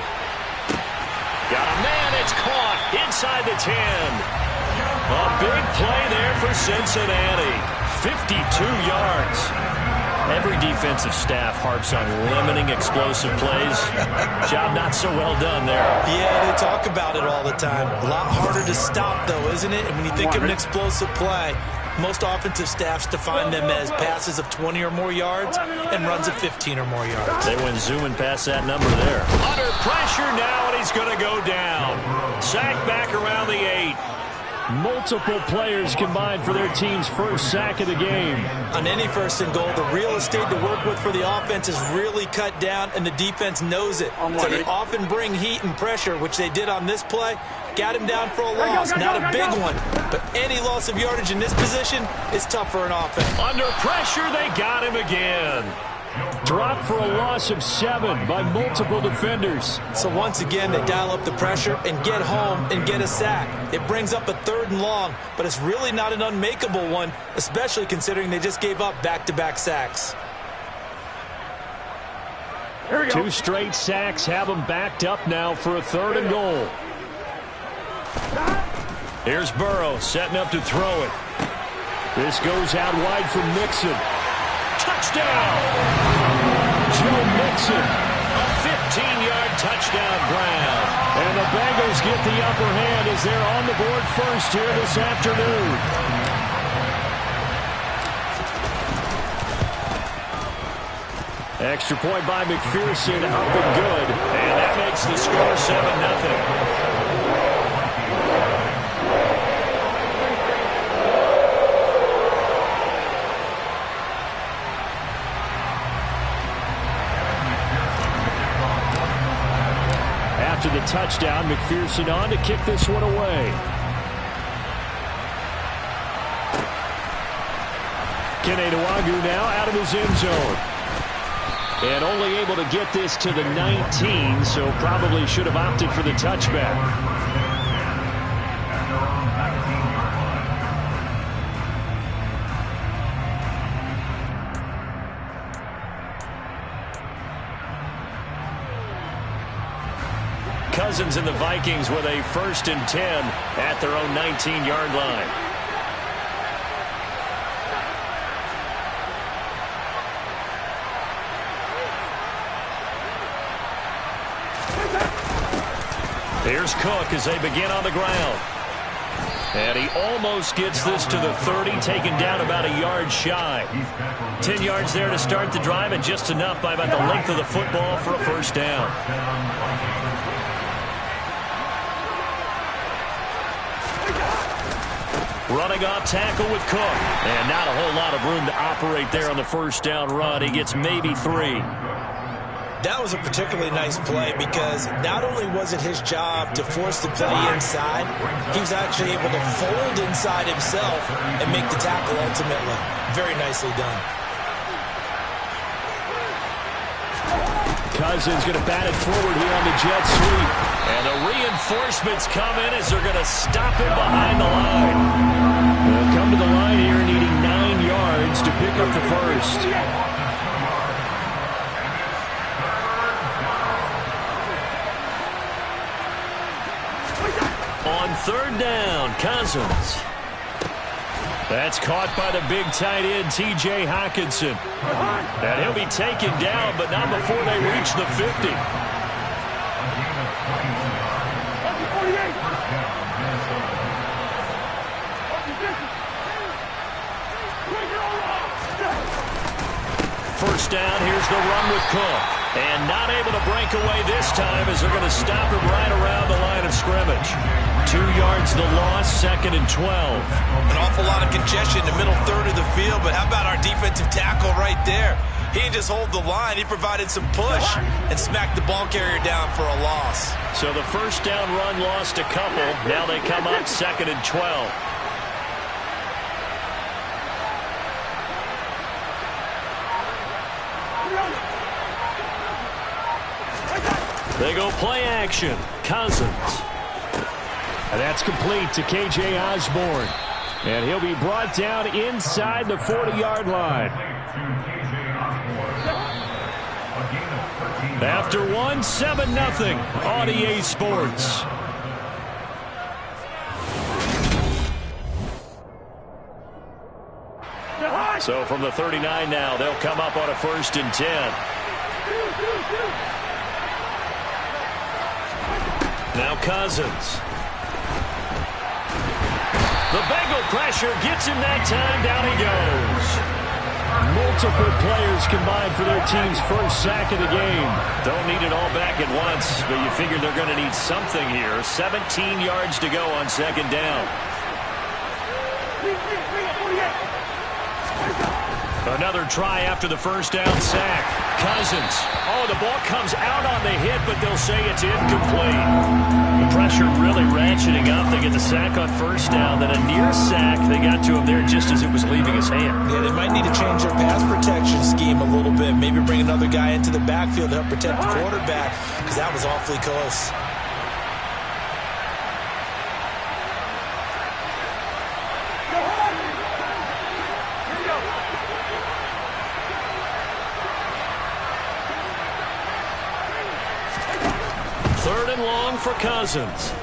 Got a man, it's caught inside the 10. A big play there for Cincinnati. 52 yards. Every defensive staff harps on limiting explosive plays. Job not so well done there. Yeah, they talk about it all the time. A lot harder to stop, though, isn't it? And when you think of an explosive play, most offensive staffs define them as passes of 20 or more yards and runs of 15 or more yards. They went zooming past that number there. Under pressure now, and he's going to go down. Sack back around the 8. Multiple players combined for their team's first sack of the game. On any first and goal, the real estate to work with for the offense is really cut down, and the defense knows it. So they often bring heat and pressure, which they did on this play. Got him down for a loss. Not a big one, but any loss of yardage in this position is tough for an offense. Under pressure, they got him again. Dropped for a loss of 7 by multiple defenders. So once again, they dial up the pressure and get home and get a sack. It brings up a 3rd and long, but it's really not an unmakeable one, especially considering they just gave up back-to-back sacks. 2 straight sacks have them backed up now for a 3rd and goal. Here's Burrow setting up to throw it. This goes out wide for Mixon. Touchdown! Joe Mixon, a 15-yard touchdown grab. And the Bengals get the upper hand as they're on the board first here this afternoon. Extra point by McPherson, up and good. And that makes the score 7-0. After the touchdown, McPherson on to kick this one away. Kene Nwangwu now out of his end zone. And only able to get this to the 19, so probably should have opted for the touchback. Cousins and the Vikings with a 1st and 10 at their own 19-yard line. Here's Cook as they begin on the ground. And he almost gets this to the 30, taken down about a yard shy. 10 yards there to start the drive, and just enough by about the length of the football for a 1st down. Running off tackle with Cook. And not a whole lot of room to operate there on the 1st down run. He gets maybe 3. That was a particularly nice play because not only was it his job to force the play inside, he was actually able to fold inside himself and make the tackle ultimately. Very nicely done. Cousins going to bat it forward here on the jet sweep. And the reinforcements come in as they're going to stop him behind the line. They'll come to the line here needing 9 yards to pick up the 1st. On 3rd down, Cousins. That's caught by the big tight end, T.J. Hockenson. And he'll be taken down, but not before they reach the 50. First down, here's the run with Cook. And not able to break away this time as they're going to stop him right around the line of scrimmage. 2 yards the loss, 2nd and 12. An awful lot of congestion in the middle third of the field, but how about our defensive tackle right there? He didn't just hold the line, he provided some push and smacked the ball carrier down for a loss. So the 1st down run lost a couple. Now they come up 2nd and 12. They go play action. Cousins. And that's complete to K.J. Osborne. And he'll be brought down inside the 40-yard line. After 1, 7-0 on EA Sports. So from the 39 now, they'll come up on a 1st and 10. Now Cousins. The Bengal pressure gets him that time. Down he goes. Multiple players combined for their team's 1st sack of the game. Don't need it all back at once, but you figure they're going to need something here. 17 yards to go on 2nd down. Another try after the 1st down sack. Cousins. Oh, the ball comes out on the hit, but they'll say it's incomplete. The pressure really ratcheting up. They get the sack on 1st down, then a near sack. They got to him there just as it was leaving his hand. Yeah, they might need to change their pass protection scheme a little bit. Maybe bring another guy into the backfield to help protect the quarterback, because that was awfully close. For Cousins.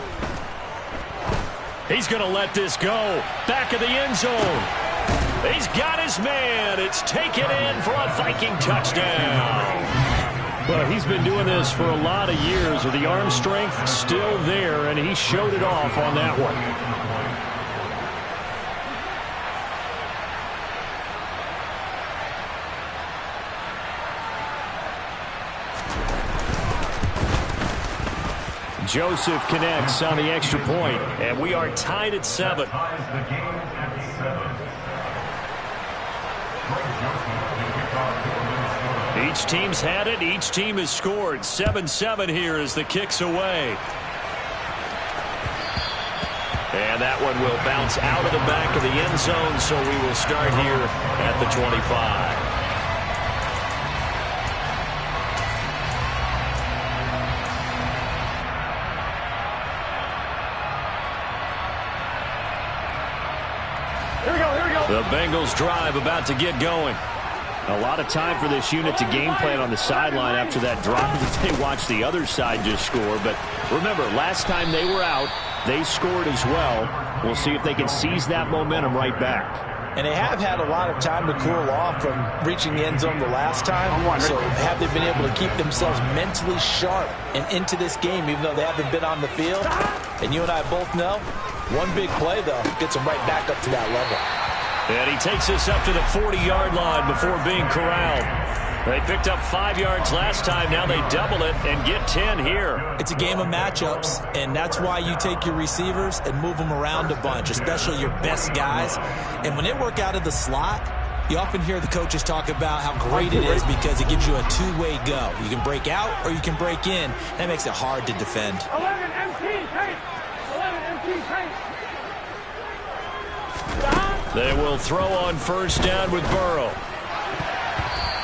He's going to let this go. Back of the end zone. He's got his man. It's taken in for a Viking touchdown. Well, he's been doing this for a lot of years with the arm strength still there, and he showed it off on that one. Joseph connects on the extra point, and we are tied at 7. Each team's had it. Each team has scored. 7-7 here as the kick's away. And that one will bounce out of the back of the end zone, so we will start here at the 25. The Bengals drive about to get going. A lot of time for this unit to game plan on the sideline after that drop as they watch the other side just score. But remember, last time they were out, they scored as well. We'll see if they can seize that momentum right back. And they have had a lot of time to cool off from reaching the end zone the last time. So have they been able to keep themselves mentally sharp and into this game, even though they haven't been on the field? And you and I both know, one big play, though, gets them right back up to that level. And he takes us up to the 40-yard line before being corralled. They picked up 5 yards last time. Now they double it and get 10 here. It's a game of matchups, and that's why you take your receivers and move them around a bunch, especially your best guys. And when they work out of the slot, you often hear the coaches talk about how great it is because it gives you a two-way go. You can break out or you can break in. That makes it hard to defend. 11 MT, pace. 11 MT, pace. They will throw on first down with Burrow.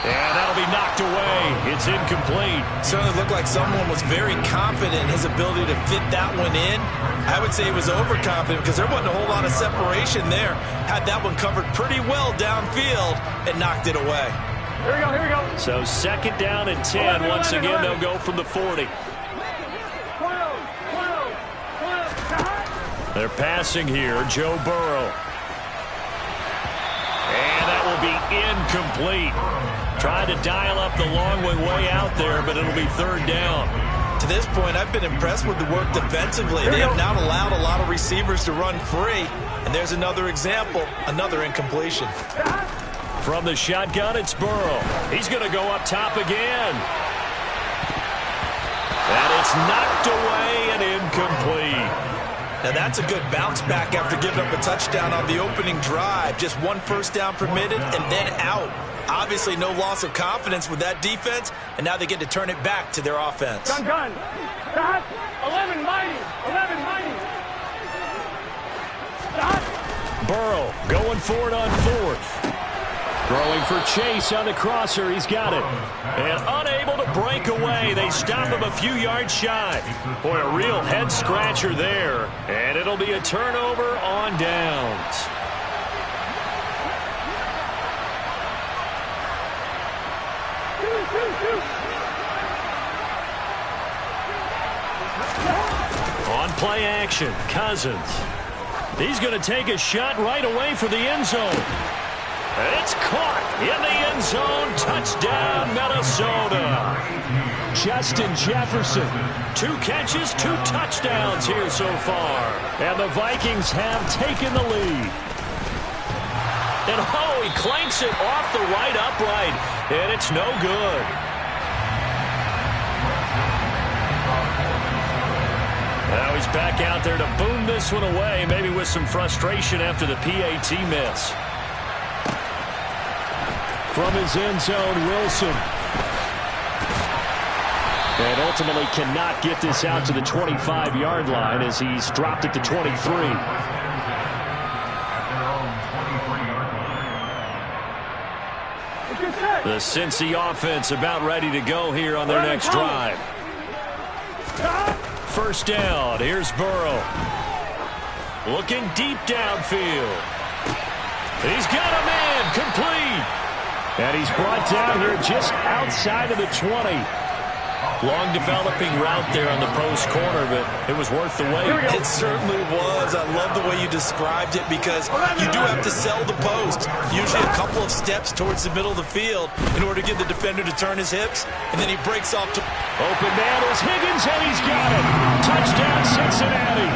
And that'll be knocked away. It's incomplete. Certainly looked like someone was very confident in his ability to fit that one in. I would say he was overconfident because there wasn't a whole lot of separation there. Had that one covered pretty well downfield and knocked it away. Here we go, here we go. So second down and 10. Once again, they'll go from the 40. They're passing here. Joe Burrow. And that will be incomplete. Trying to dial up the long way out there, but it'll be third down. To this point, I've been impressed with the work defensively. They have not allowed a lot of receivers to run free. And there's another example, another incompletion. From the shotgun, it's Burrow. He's going to go up top again. And it's knocked away and incomplete. Now that's a good bounce back after giving up a touchdown on the opening drive. Just one first down permitted and then out. Obviously no loss of confidence with that defense, and now they get to turn it back to their offense. Gun. Stop. 11 mighty. 11 mighty. Stop. Burrow going for it on fourth. Throwing for Chase on the crosser. He's got it. And unable to break away. They stop him a few yards shy. Boy, a real head-scratcher there. And it'll be a turnover on downs. On play action, Cousins. He's going to take a shot right away for the end zone. It's caught in the end zone. Touchdown, Minnesota. Justin Jefferson. 2 catches, 2 touchdowns here so far. And the Vikings have taken the lead. And oh, he clanks it off the right upright. And it's no good. Now he's back out there to boom this one away, maybe with some frustration after the PAT miss. From his end zone, Wilson. And ultimately cannot get this out to the 25-yard line as he's dropped it to 23. The Cincy offense about ready to go here on their next drive. First down, here's Burrow. Looking deep downfield. He's got a man, complete. And he's brought down here just outside of the 20. Long developing route there on the post corner, but it was worth the wait. It certainly was. I love the way you described it because you do have to sell the post. Usually a couple of steps towards the middle of the field in order to get the defender to turn his hips, and then he breaks off to... Open man is Higgins, and he's got it. Touchdown, Cincinnati.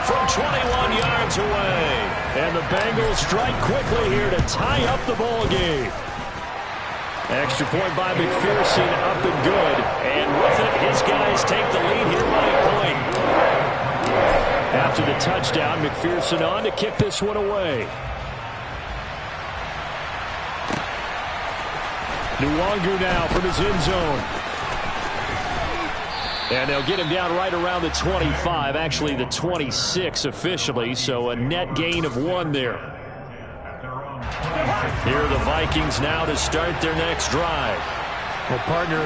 From 21 yards away. And the Bengals strike quickly here to tie up the ball game. Extra point by McPherson, up and good. And with it, his guys take the lead here by a point. After the touchdown, McPherson on to kick this one away. Nwangu now from his end zone. And they'll get him down right around the 25, actually the 26 officially, so a net gain of 1 there. Here are the Vikings now to start their next drive. Well, partner,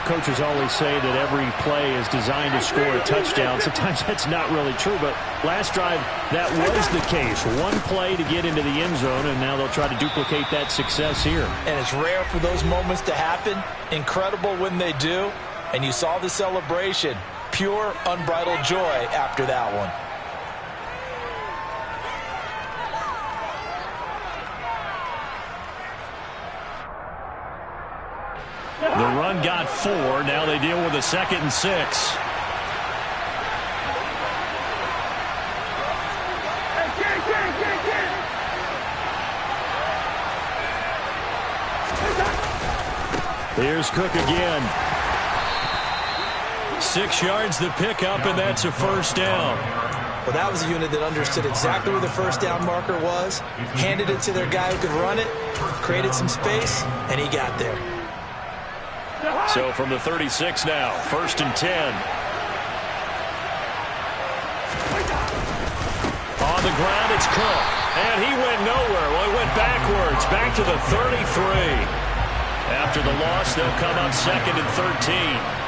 coaches always say that every play is designed to score a touchdown. Sometimes that's not really true, but last drive, that was the case. One play to get into the end zone, and now they'll try to duplicate that success here. And it's rare for those moments to happen. Incredible when they do. And you saw the celebration. Pure, unbridled joy after that one. The run got 4. Now they deal with a 2nd and 6. Here's Cook again. 6 yards the pickup, and that's a first down. Well, that was a unit that understood exactly where the first down marker was, handed it to their guy who could run it, created some space, and he got there. So from the 36 now, 1st and 10. On the ground, it's Cook. And he went nowhere. Well, he went backwards, back to the 33. After the loss, they'll come up 2nd and 13.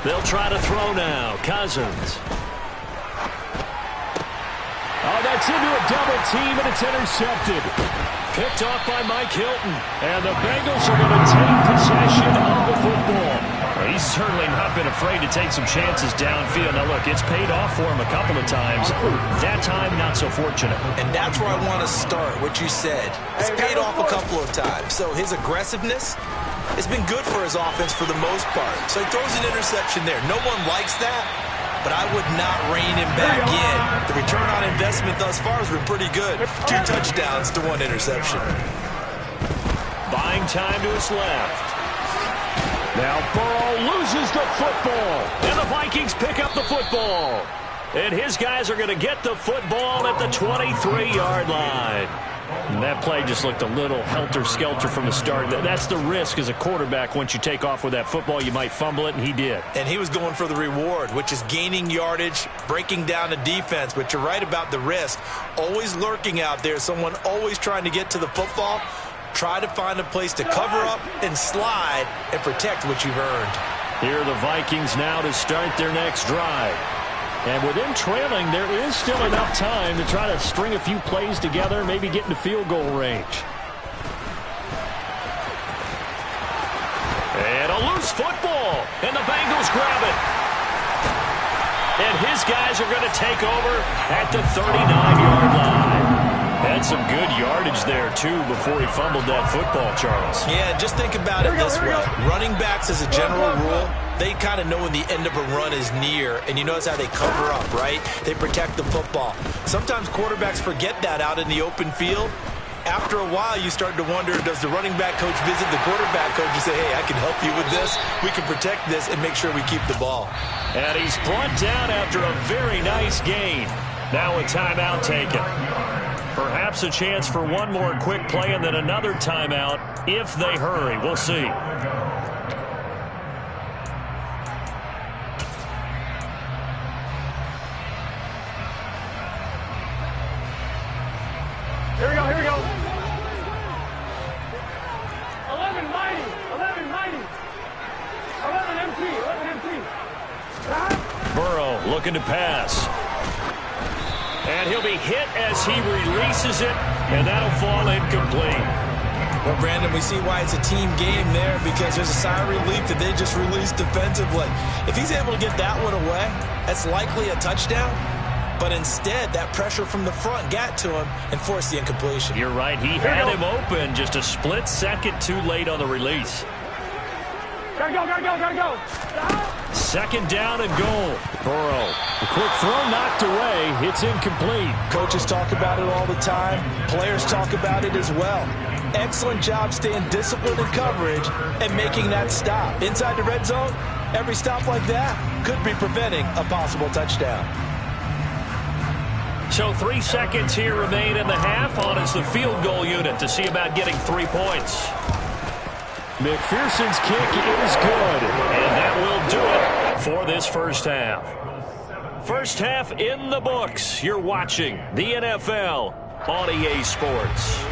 They'll try to throw now. Cousins. Oh, that's into a double team, and it's intercepted. Picked off by Mike Hilton. And the Bengals are going to take possession of the football. Well, he's certainly not been afraid to take some chances downfield. Now, look, it's paid off for him a couple of times. That time, not so fortunate. And that's where I want to start, what you said. It's paid off a couple of times. So his aggressiveness, it's been good for his offense for the most part. So he throws an interception there. No one likes that, but I would not rein him back in. The return on investment thus far has been pretty good. 2 touchdowns to 1 interception. Buying time to his left. Now Burrow loses the football, and the Vikings pick up the football. And his guys are going to get the football at the 23-yard line. And that play just looked a little helter-skelter from the start. That's the risk as a quarterback. Once you take off with that football, you might fumble it, and he did. And he was going for the reward, which is gaining yardage, breaking down the defense. But you're right about the risk. Always lurking out there, someone always trying to get to the football. Try to find a place to cover up and slide and protect what you've earned. Here are the Vikings now to start their next drive. And with them trailing, there is still enough time to try to string a few plays together, maybe get into field goal range. And a loose football, and the Bengals grab it. And his guys are going to take over at the 39-yard line. Had some good yardage there, too, before he fumbled that football, Charles. Yeah, just think about it this way. Running backs, as a general rule, they kind of know when the end of a run is near, and you notice how they cover up, right? They protect the football. Sometimes quarterbacks forget that out in the open field. After a while, you start to wonder, does the running back coach visit the quarterback coach and say, hey, I can help you with this, we can protect this, and make sure we keep the ball. And he's brought down after a very nice gain. Now a timeout taken. Perhaps a chance for one more quick play and then another timeout if they hurry. We'll see. Here we go, here we go. 11 mighty, 11 mighty. 11 empty, 11 empty. Burrow looking to pass. And he'll be hit as he releases it, and that'll fall incomplete. Well, Brandon, we see why it's a team game there, because there's a sigh of relief that they just released defensively. If he's able to get that one away, that's likely a touchdown. But instead, that pressure from the front got to him and forced the incompletion. You're right. He had him open, just a split second too late on the release. Gotta go. Second down and goal. Burrow. The quick throw knocked away. It's incomplete. Coaches talk about it all the time. Players talk about it as well. Excellent job staying disciplined in coverage and making that stop. Inside the red zone, every stop like that could be preventing a possible touchdown. So 3 seconds here remain in the half. On is the field goal unit to see about getting 3 points. McPherson's kick is good, and that will do it for this first half. First half in the books. You're watching the NFL on EA Sports.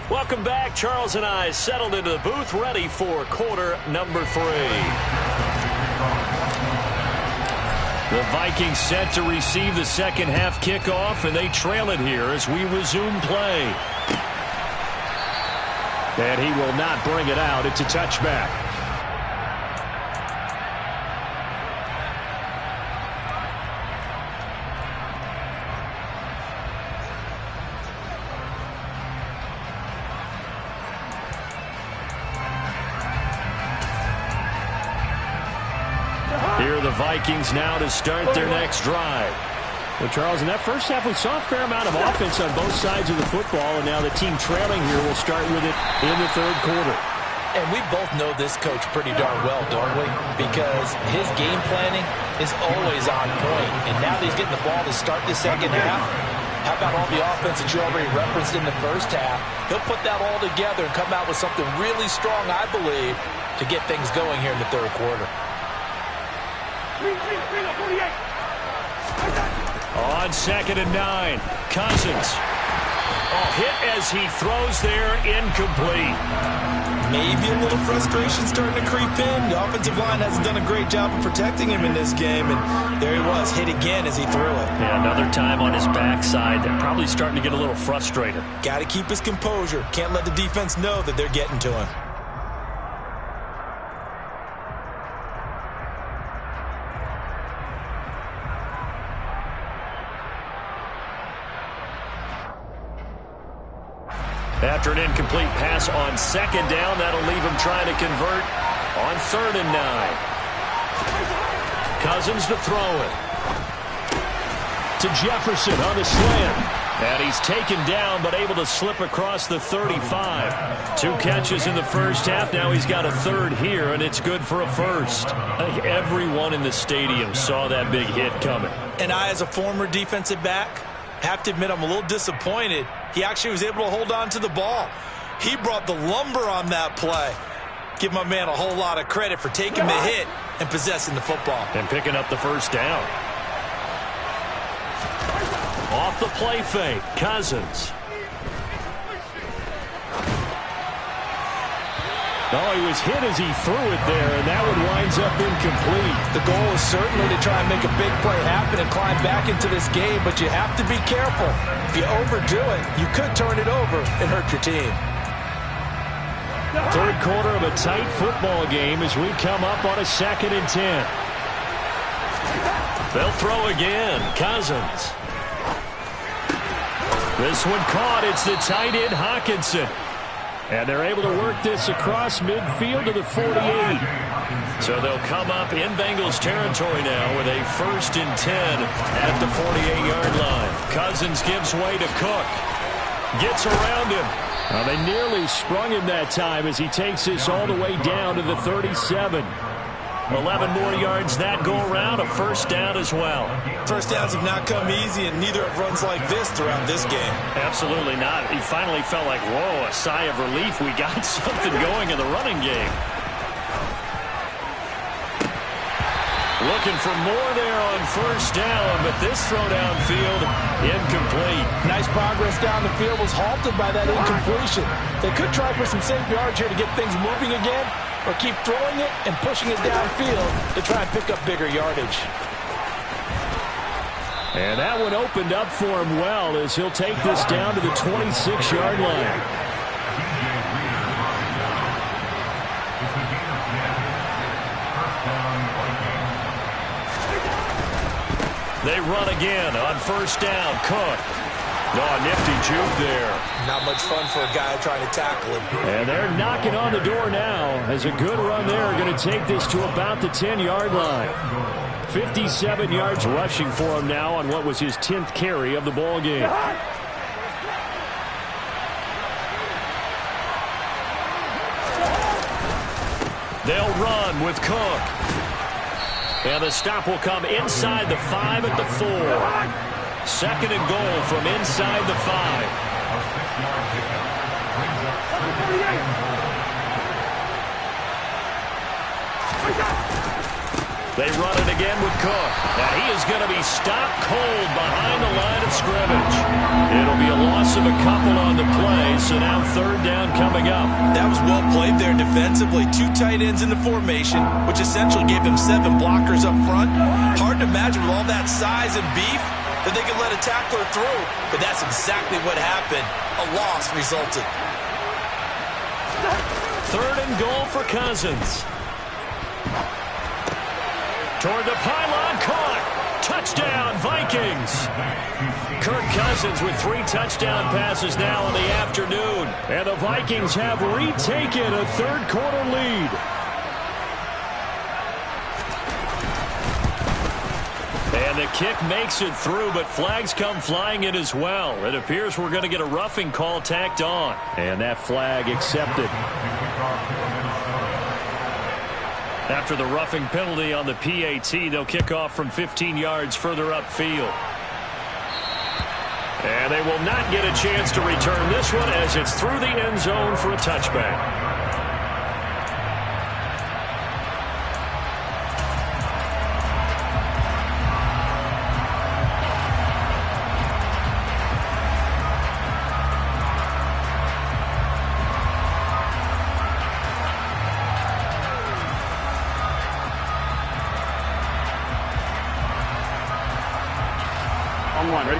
Welcome back. Charles and I settled into the booth, ready for quarter number 3. The Vikings set to receive the second half kickoff, and they trail it here as we resume play. And he will not bring it out. It's a touchback. Here are the Vikings now to start their next drive. Well, Charles, in that first half, we saw a fair amount of offense on both sides of the football, and now the team trailing here will start with it in the third quarter. And we both know this coach pretty darn well, don't we? Because his game planning is always on point. And now that he's getting the ball to start the second half, how about all the offense that you already referenced in the first half? He'll put that all together and come out with something really strong, I believe, to get things going here in the third quarter. On 2nd and 9, Cousins. Hit as he throws there, incomplete. Maybe a little frustration starting to creep in. The offensive line hasn't done a great job of protecting him in this game, and there he was, hit again as he threw it. Yeah, another time on his backside. They're probably starting to get a little frustrated. Got to keep his composure. Can't let the defense know that they're getting to him. After an incomplete pass on 2nd down, that'll leave him trying to convert on 3rd and 9. Cousins to throw it. To Jefferson on the slant. And he's taken down but able to slip across the 35. 2 catches in the first half. Now he's got a third here, and it's good for a first. I think everyone in the stadium saw that big hit coming. And I, as a former defensive back, have to admit I'm a little disappointed. He actually was able to hold on to the ball. He brought the lumber on that play. Give my man a whole lot of credit for taking the hit and possessing the football. And picking up the first down. Off the play fake, Cousins. Oh, he was hit as he threw it there, and that one winds up incomplete. The goal is certainly to try and make a big play happen and climb back into this game, but you have to be careful. If you overdo it, you could turn it over and hurt your team. Third quarter of a tight football game as we come up on a 2nd and 10. They'll throw again. Cousins. This one caught. It's the tight end, Hockenson. And they're able to work this across midfield to the 48. So they'll come up in Bengals territory now with a 1st and 10 at the 48-yard line. Cousins gives way to Cook. Gets around him. Well, they nearly sprung him that time as he takes this all the way down to the 37. 11 more yards that go around, a first down as well. First downs have not come easy, and neither have runs like this throughout this game. Absolutely not. He finally felt like, whoa, a sigh of relief. We got something going in the running game. Looking for more there on first down, but this throw downfield, incomplete. Nice progress down the field was halted by that incompletion. They could try for some safe yards here to get things moving again, or keep throwing it and pushing it downfield to try and pick up bigger yardage. And that one opened up for him well as he'll take this down to the 26-yard line. They run again on first down. Cook. Oh, nifty juke there. Not much fun for a guy trying to tackle him. And they're knocking on the door now as a good run there. Going to take this to about the 10-yard line. 57 yards rushing for him now on what was his 10th carry of the ball game. They'll run with Cook. And the stop will come inside the 5 at the 4. Second and goal from inside the 5. They run it again with Cook. And he is going to be stopped cold behind the line of scrimmage. It'll be a loss of a couple on the play, so now third down coming up. That was well played there defensively. 2 tight ends in the formation, which essentially gave him 7 blockers up front. Hard to imagine with all that size and beef that they could let a tackler through, but that's exactly what happened. A loss resulted. Third and goal for Cousins. Toward the pylon, caught. Touchdown, Vikings. Kirk Cousins with 3 touchdown passes now in the afternoon. And the Vikings have retaken a third-quarter lead. And the kick makes it through, but flags come flying in as well. It appears we're going to get a roughing call tacked on. And that flag accepted. After the roughing penalty on the PAT, they'll kick off from 15 yards further upfield. And they will not get a chance to return this one as it's through the end zone for a touchback.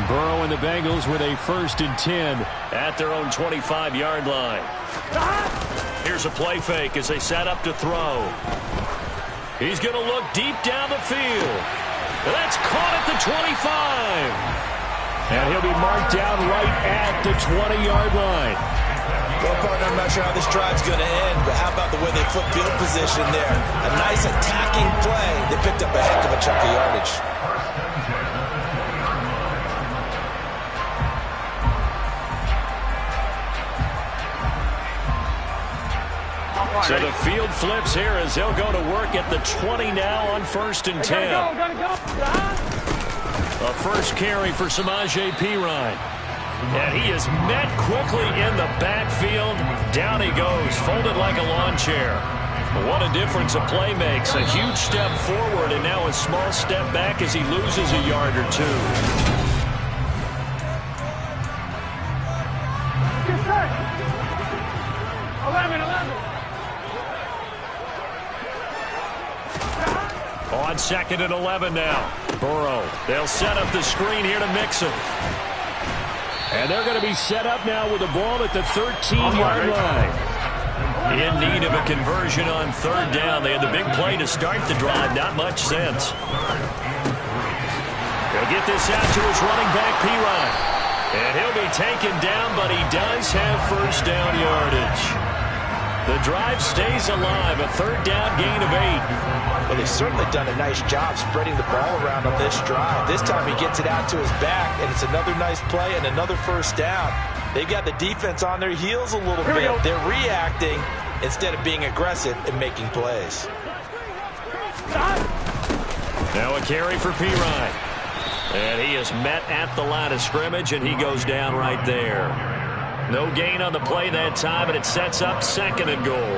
Burrow and the Bengals with a 1st and 10 at their own 25-yard line. Here's a play fake as they set up to throw. He's going to look deep down the field. That's caught at the 25. And he'll be marked down right at the 20-yard line. Well, partner, I'm not sure how this drive's going to end, but how about the way they flip field position there? A nice attacking play. They picked up a heck of a chunk of yardage. So the field flips here as they'll go to work at the 20 now on 1st and 10. A first carry for Samaje Perine. And he is met quickly in the backfield. Down he goes, folded like a lawn chair. What a difference a play makes. A huge step forward and now a small step back as he loses a yard or 2. On 2nd and 11 now. Burrow. They'll set up the screen here to Mixon. And they're going to be set up now with the ball at the 13-yard line. In need of a conversion on third down. They had the big play to start the drive. Not much sense. He'll get this out to his running back, Perine. And he'll be taken down, but he does have first down yardage. The drive stays alive. A third down gain of 8. Well, they've certainly done a nice job spreading the ball around on this drive. This time he gets it out to his back, and it's another nice play and another first down. They've got the defense on their heels a little bit. They're reacting instead of being aggressive and making plays. Now a carry for Perine. And he is met at the line of scrimmage, and he goes down right there. No gain on the play that time, and it sets up 2nd and goal.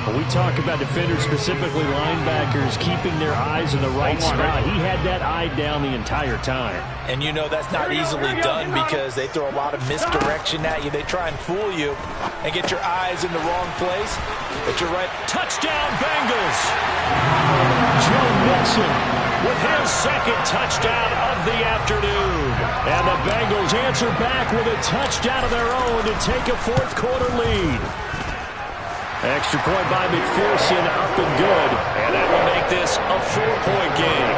When we talk about defenders, specifically linebackers, keeping their eyes in the right spot, he had that eye down the entire time. And you know that's not easily done because they throw a lot of misdirection at you. They try and fool you and get your eyes in the wrong place. But you're right. Touchdown, Bengals! Joe Mixon with his second touchdown of the afternoon. And the Bengals answer back with a touchdown of their own to take a fourth-quarter lead. Extra point by McPherson, up and good. And that will make this a 4-point game.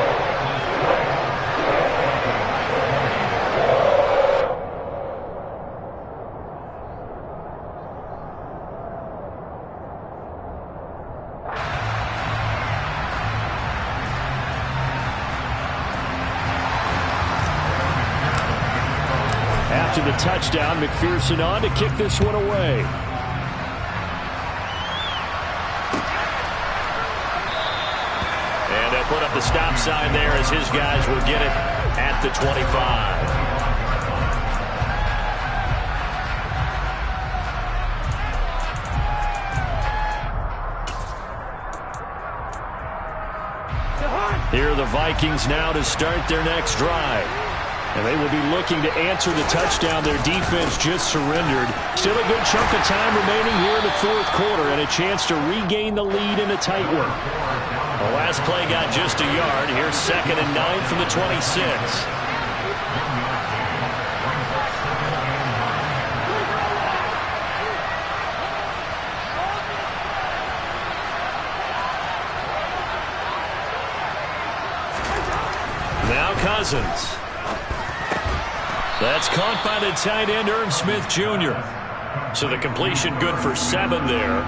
After the touchdown, McPherson on to kick this one away. And they'll put up the stop sign there as his guys will get it at the 25. Here are the Vikings now to start their next drive. And they will be looking to answer the touchdown their defense just surrendered. Still a good chunk of time remaining here in the fourth quarter and a chance to regain the lead in a tight one. The last play got just a yard. Here's 2nd and 9 from the 26. Now Cousins. That's caught by the tight end, Irv Smith Jr. So the completion good for 7 there.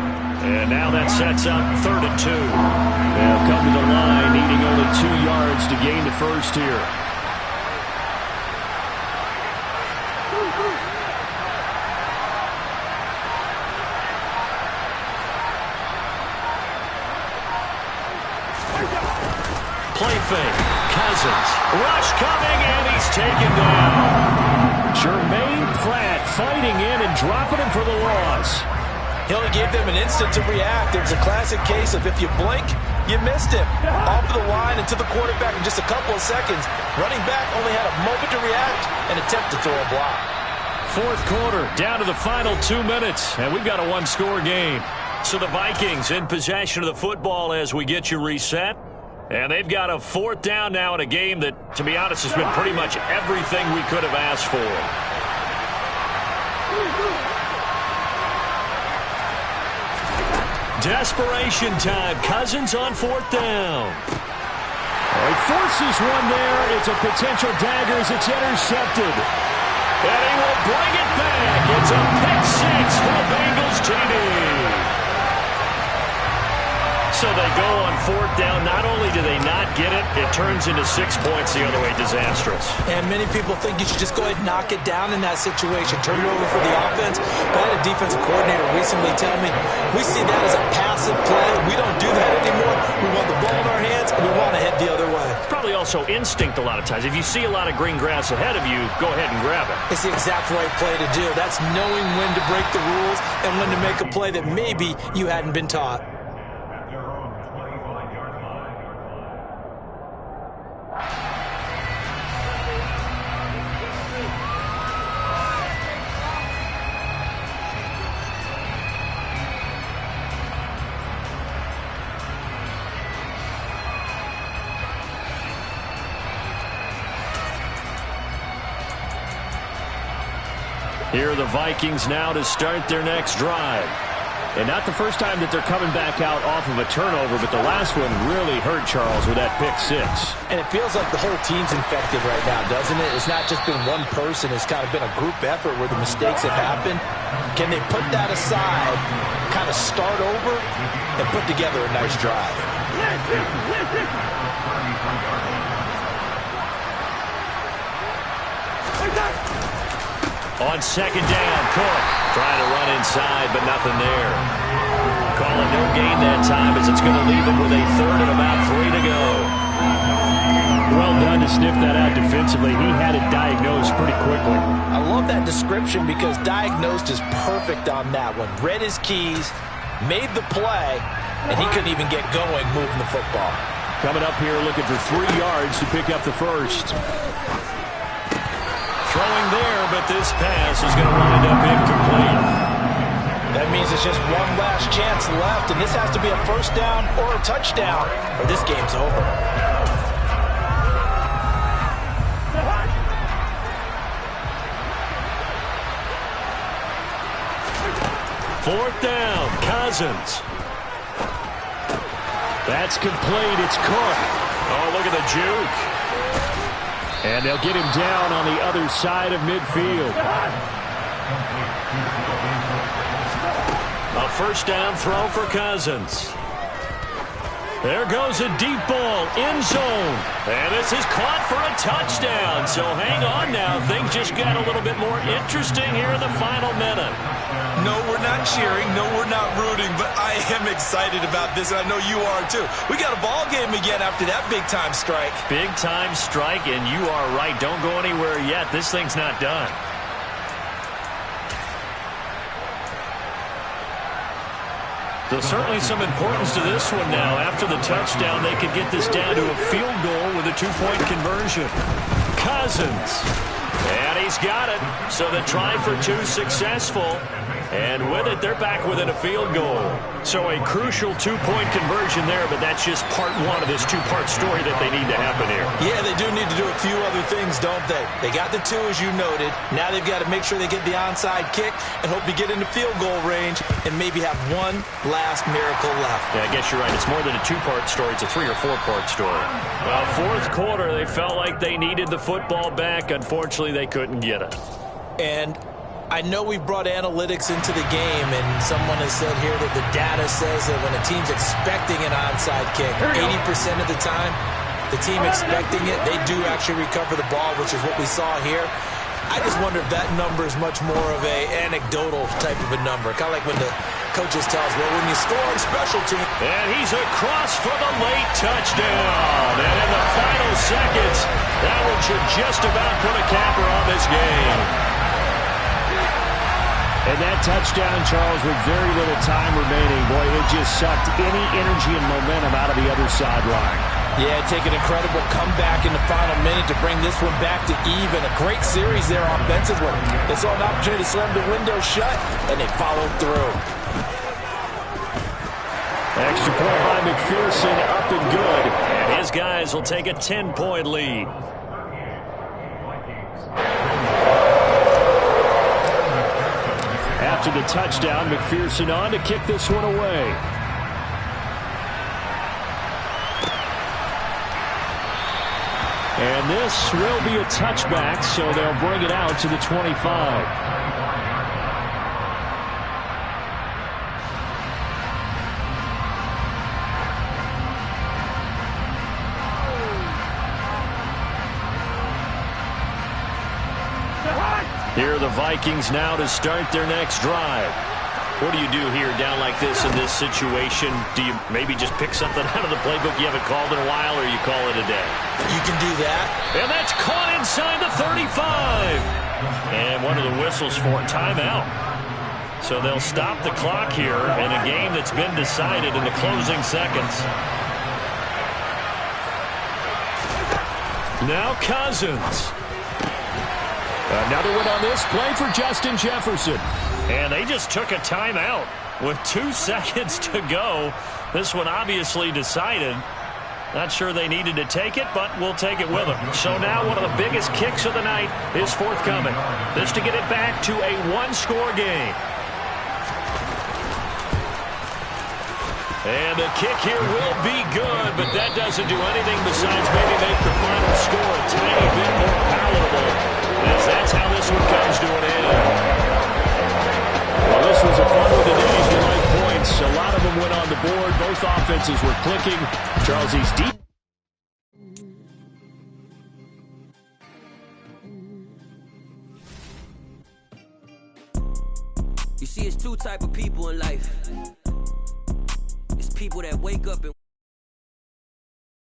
And now that sets up 3rd and 2. They'll come to the line, needing only 2 yards to gain the first here. Play fake. Cousins. Rush coming, and he's taken down. Jermaine Pratt fighting in and dropping him for the loss. He only gave them an instant to react. It's a classic case of if you blink, you missed him. Off the line and to the quarterback in just a couple of seconds. Running back only had a moment to react and attempt to throw a block. Fourth quarter, down to the final 2 minutes, and we've got a one-score game. So the Vikings in possession of the football as we get you reset. And they've got a 4th down now in a game that, to be honest, has been pretty much everything we could have asked for. Desperation time. Cousins on 4th down. He forces one there. It's a potential dagger as it's intercepted. And he will bring it back. It's a pick 6 for the Bengals TD. So they go on 4th down. Not only do they not get it, it turns into 6 points the other way. Disastrous. And many people think you should just go ahead and knock it down in that situation. Turn it over for the offense. But I had a defensive coordinator recently tell me, we see that as a passive play. We don't do that anymore. We want the ball in our hands, and we want to head the other way. Probably also instinct a lot of times. If you see a lot of green grass ahead of you, go ahead and grab it. It's the exact right play to do. That's knowing when to break the rules and when to make a play that maybe you hadn't been taught. Here are the Vikings now to start their next drive. And not the first time that they're coming back out off of a turnover, but the last one really hurt Charles with that pick 6. And it feels like the whole team's infected right now, doesn't it? It's not just been one person. It's kind of been a group effort where the mistakes have happened. Can they put that aside, kind of start over, and put together a nice drive? On 2nd down, Cook trying to run inside, but nothing there. Calling no gain that time as it's going to leave him with a 3rd and about 3 to go. Well done to sniff that out defensively. He had it diagnosed pretty quickly. I love that description because diagnosed is perfect on that one. Read his keys, made the play, and he couldn't even get going moving the football. Coming up here looking for 3 yards to pick up the first. Throwing there, but this pass is going to wind up incomplete. That means it's just one last chance left, and this has to be a 1st down or a touchdown, or this game's over. 4th down, Cousins. That's complete. It's Cook. Oh, look at the juke. And they'll get him down on the other side of midfield. A 1st down throw for Cousins. There goes a deep ball, end zone. And this is caught for a touchdown. So hang on now. Things just got a little bit more interesting here in the final minute. No, we're not cheering. No, we're not rooting. But I am excited about this, and I know you are too. We got a ball game again after that big-time strike. Big-time strike, and you are right. Don't go anywhere yet. This thing's not done. So certainly some importance to this one now. After the touchdown, they could get this down to a field goal with a 2-point conversion. Cousins. And he's got it. So the try for 2 successful. And with it, they're back within a field goal. So a crucial 2-point conversion there, but that's just part 1 of this 2-part story that they need to happen here. Yeah, they do need to do a few other things, don't they? They got the 2, as you noted. Now they've got to make sure they get the onside kick and hope to get into field goal range and maybe have one last miracle left. Yeah, I guess you're right. It's more than a 2-part story. It's a 3- or 4-part story. Well, 4th quarter, they felt like they needed the football back. Unfortunately, they couldn't get it. And I know we've brought analytics into the game, and someone has said here that the data says that when a team's expecting an onside kick, 80% of the time, the team expecting it, they do actually recover the ball, which is what we saw here. I just wonder if that number is much more of a anecdotal type of a number, kind of like when the coaches tell us, well, when you score on special team. And he's across for the late touchdown. And in the final seconds, that one should just about put a capper on this game. And that touchdown, Charles, with very little time remaining, boy, it just sucked any energy and momentum out of the other sideline. Yeah, take an incredible comeback in the final minute to bring this one back to even. A great series there offensively. They saw an opportunity to slam the window shut, and they followed through. Extra point by McPherson, up and good. And his guys will take a 10-point lead. After the touchdown, McPherson on to kick this one away. And this will be a touchback, so they'll bring it out to the 25. Here are the Vikings now to start their next drive. What do you do here down like this in this situation? Do you maybe just pick something out of the playbook you haven't called in a while, or you call it a day? You can do that. And that's caught inside the 35. And what are the whistles for? Timeout. So they'll stop the clock here in a game that's been decided in the closing seconds. Now Cousins. Another one on this play for Justin Jefferson. And they just took a timeout with 2 seconds to go. This one obviously decided. Not sure they needed to take it, but we'll take it with them. So now one of the biggest kicks of the night is forthcoming. This to get it back to a 1-score game. And the kick here will be good, but that doesn't do anything besides maybe make the final score a tiny bit more palatable, as that's how this one comes to an end. Well, this was a fun one today. As we like points, a lot of them went on the board. Both offenses were clicking. Charles, he's deep. You see, it's 2 types of people in life. It's people that wake up and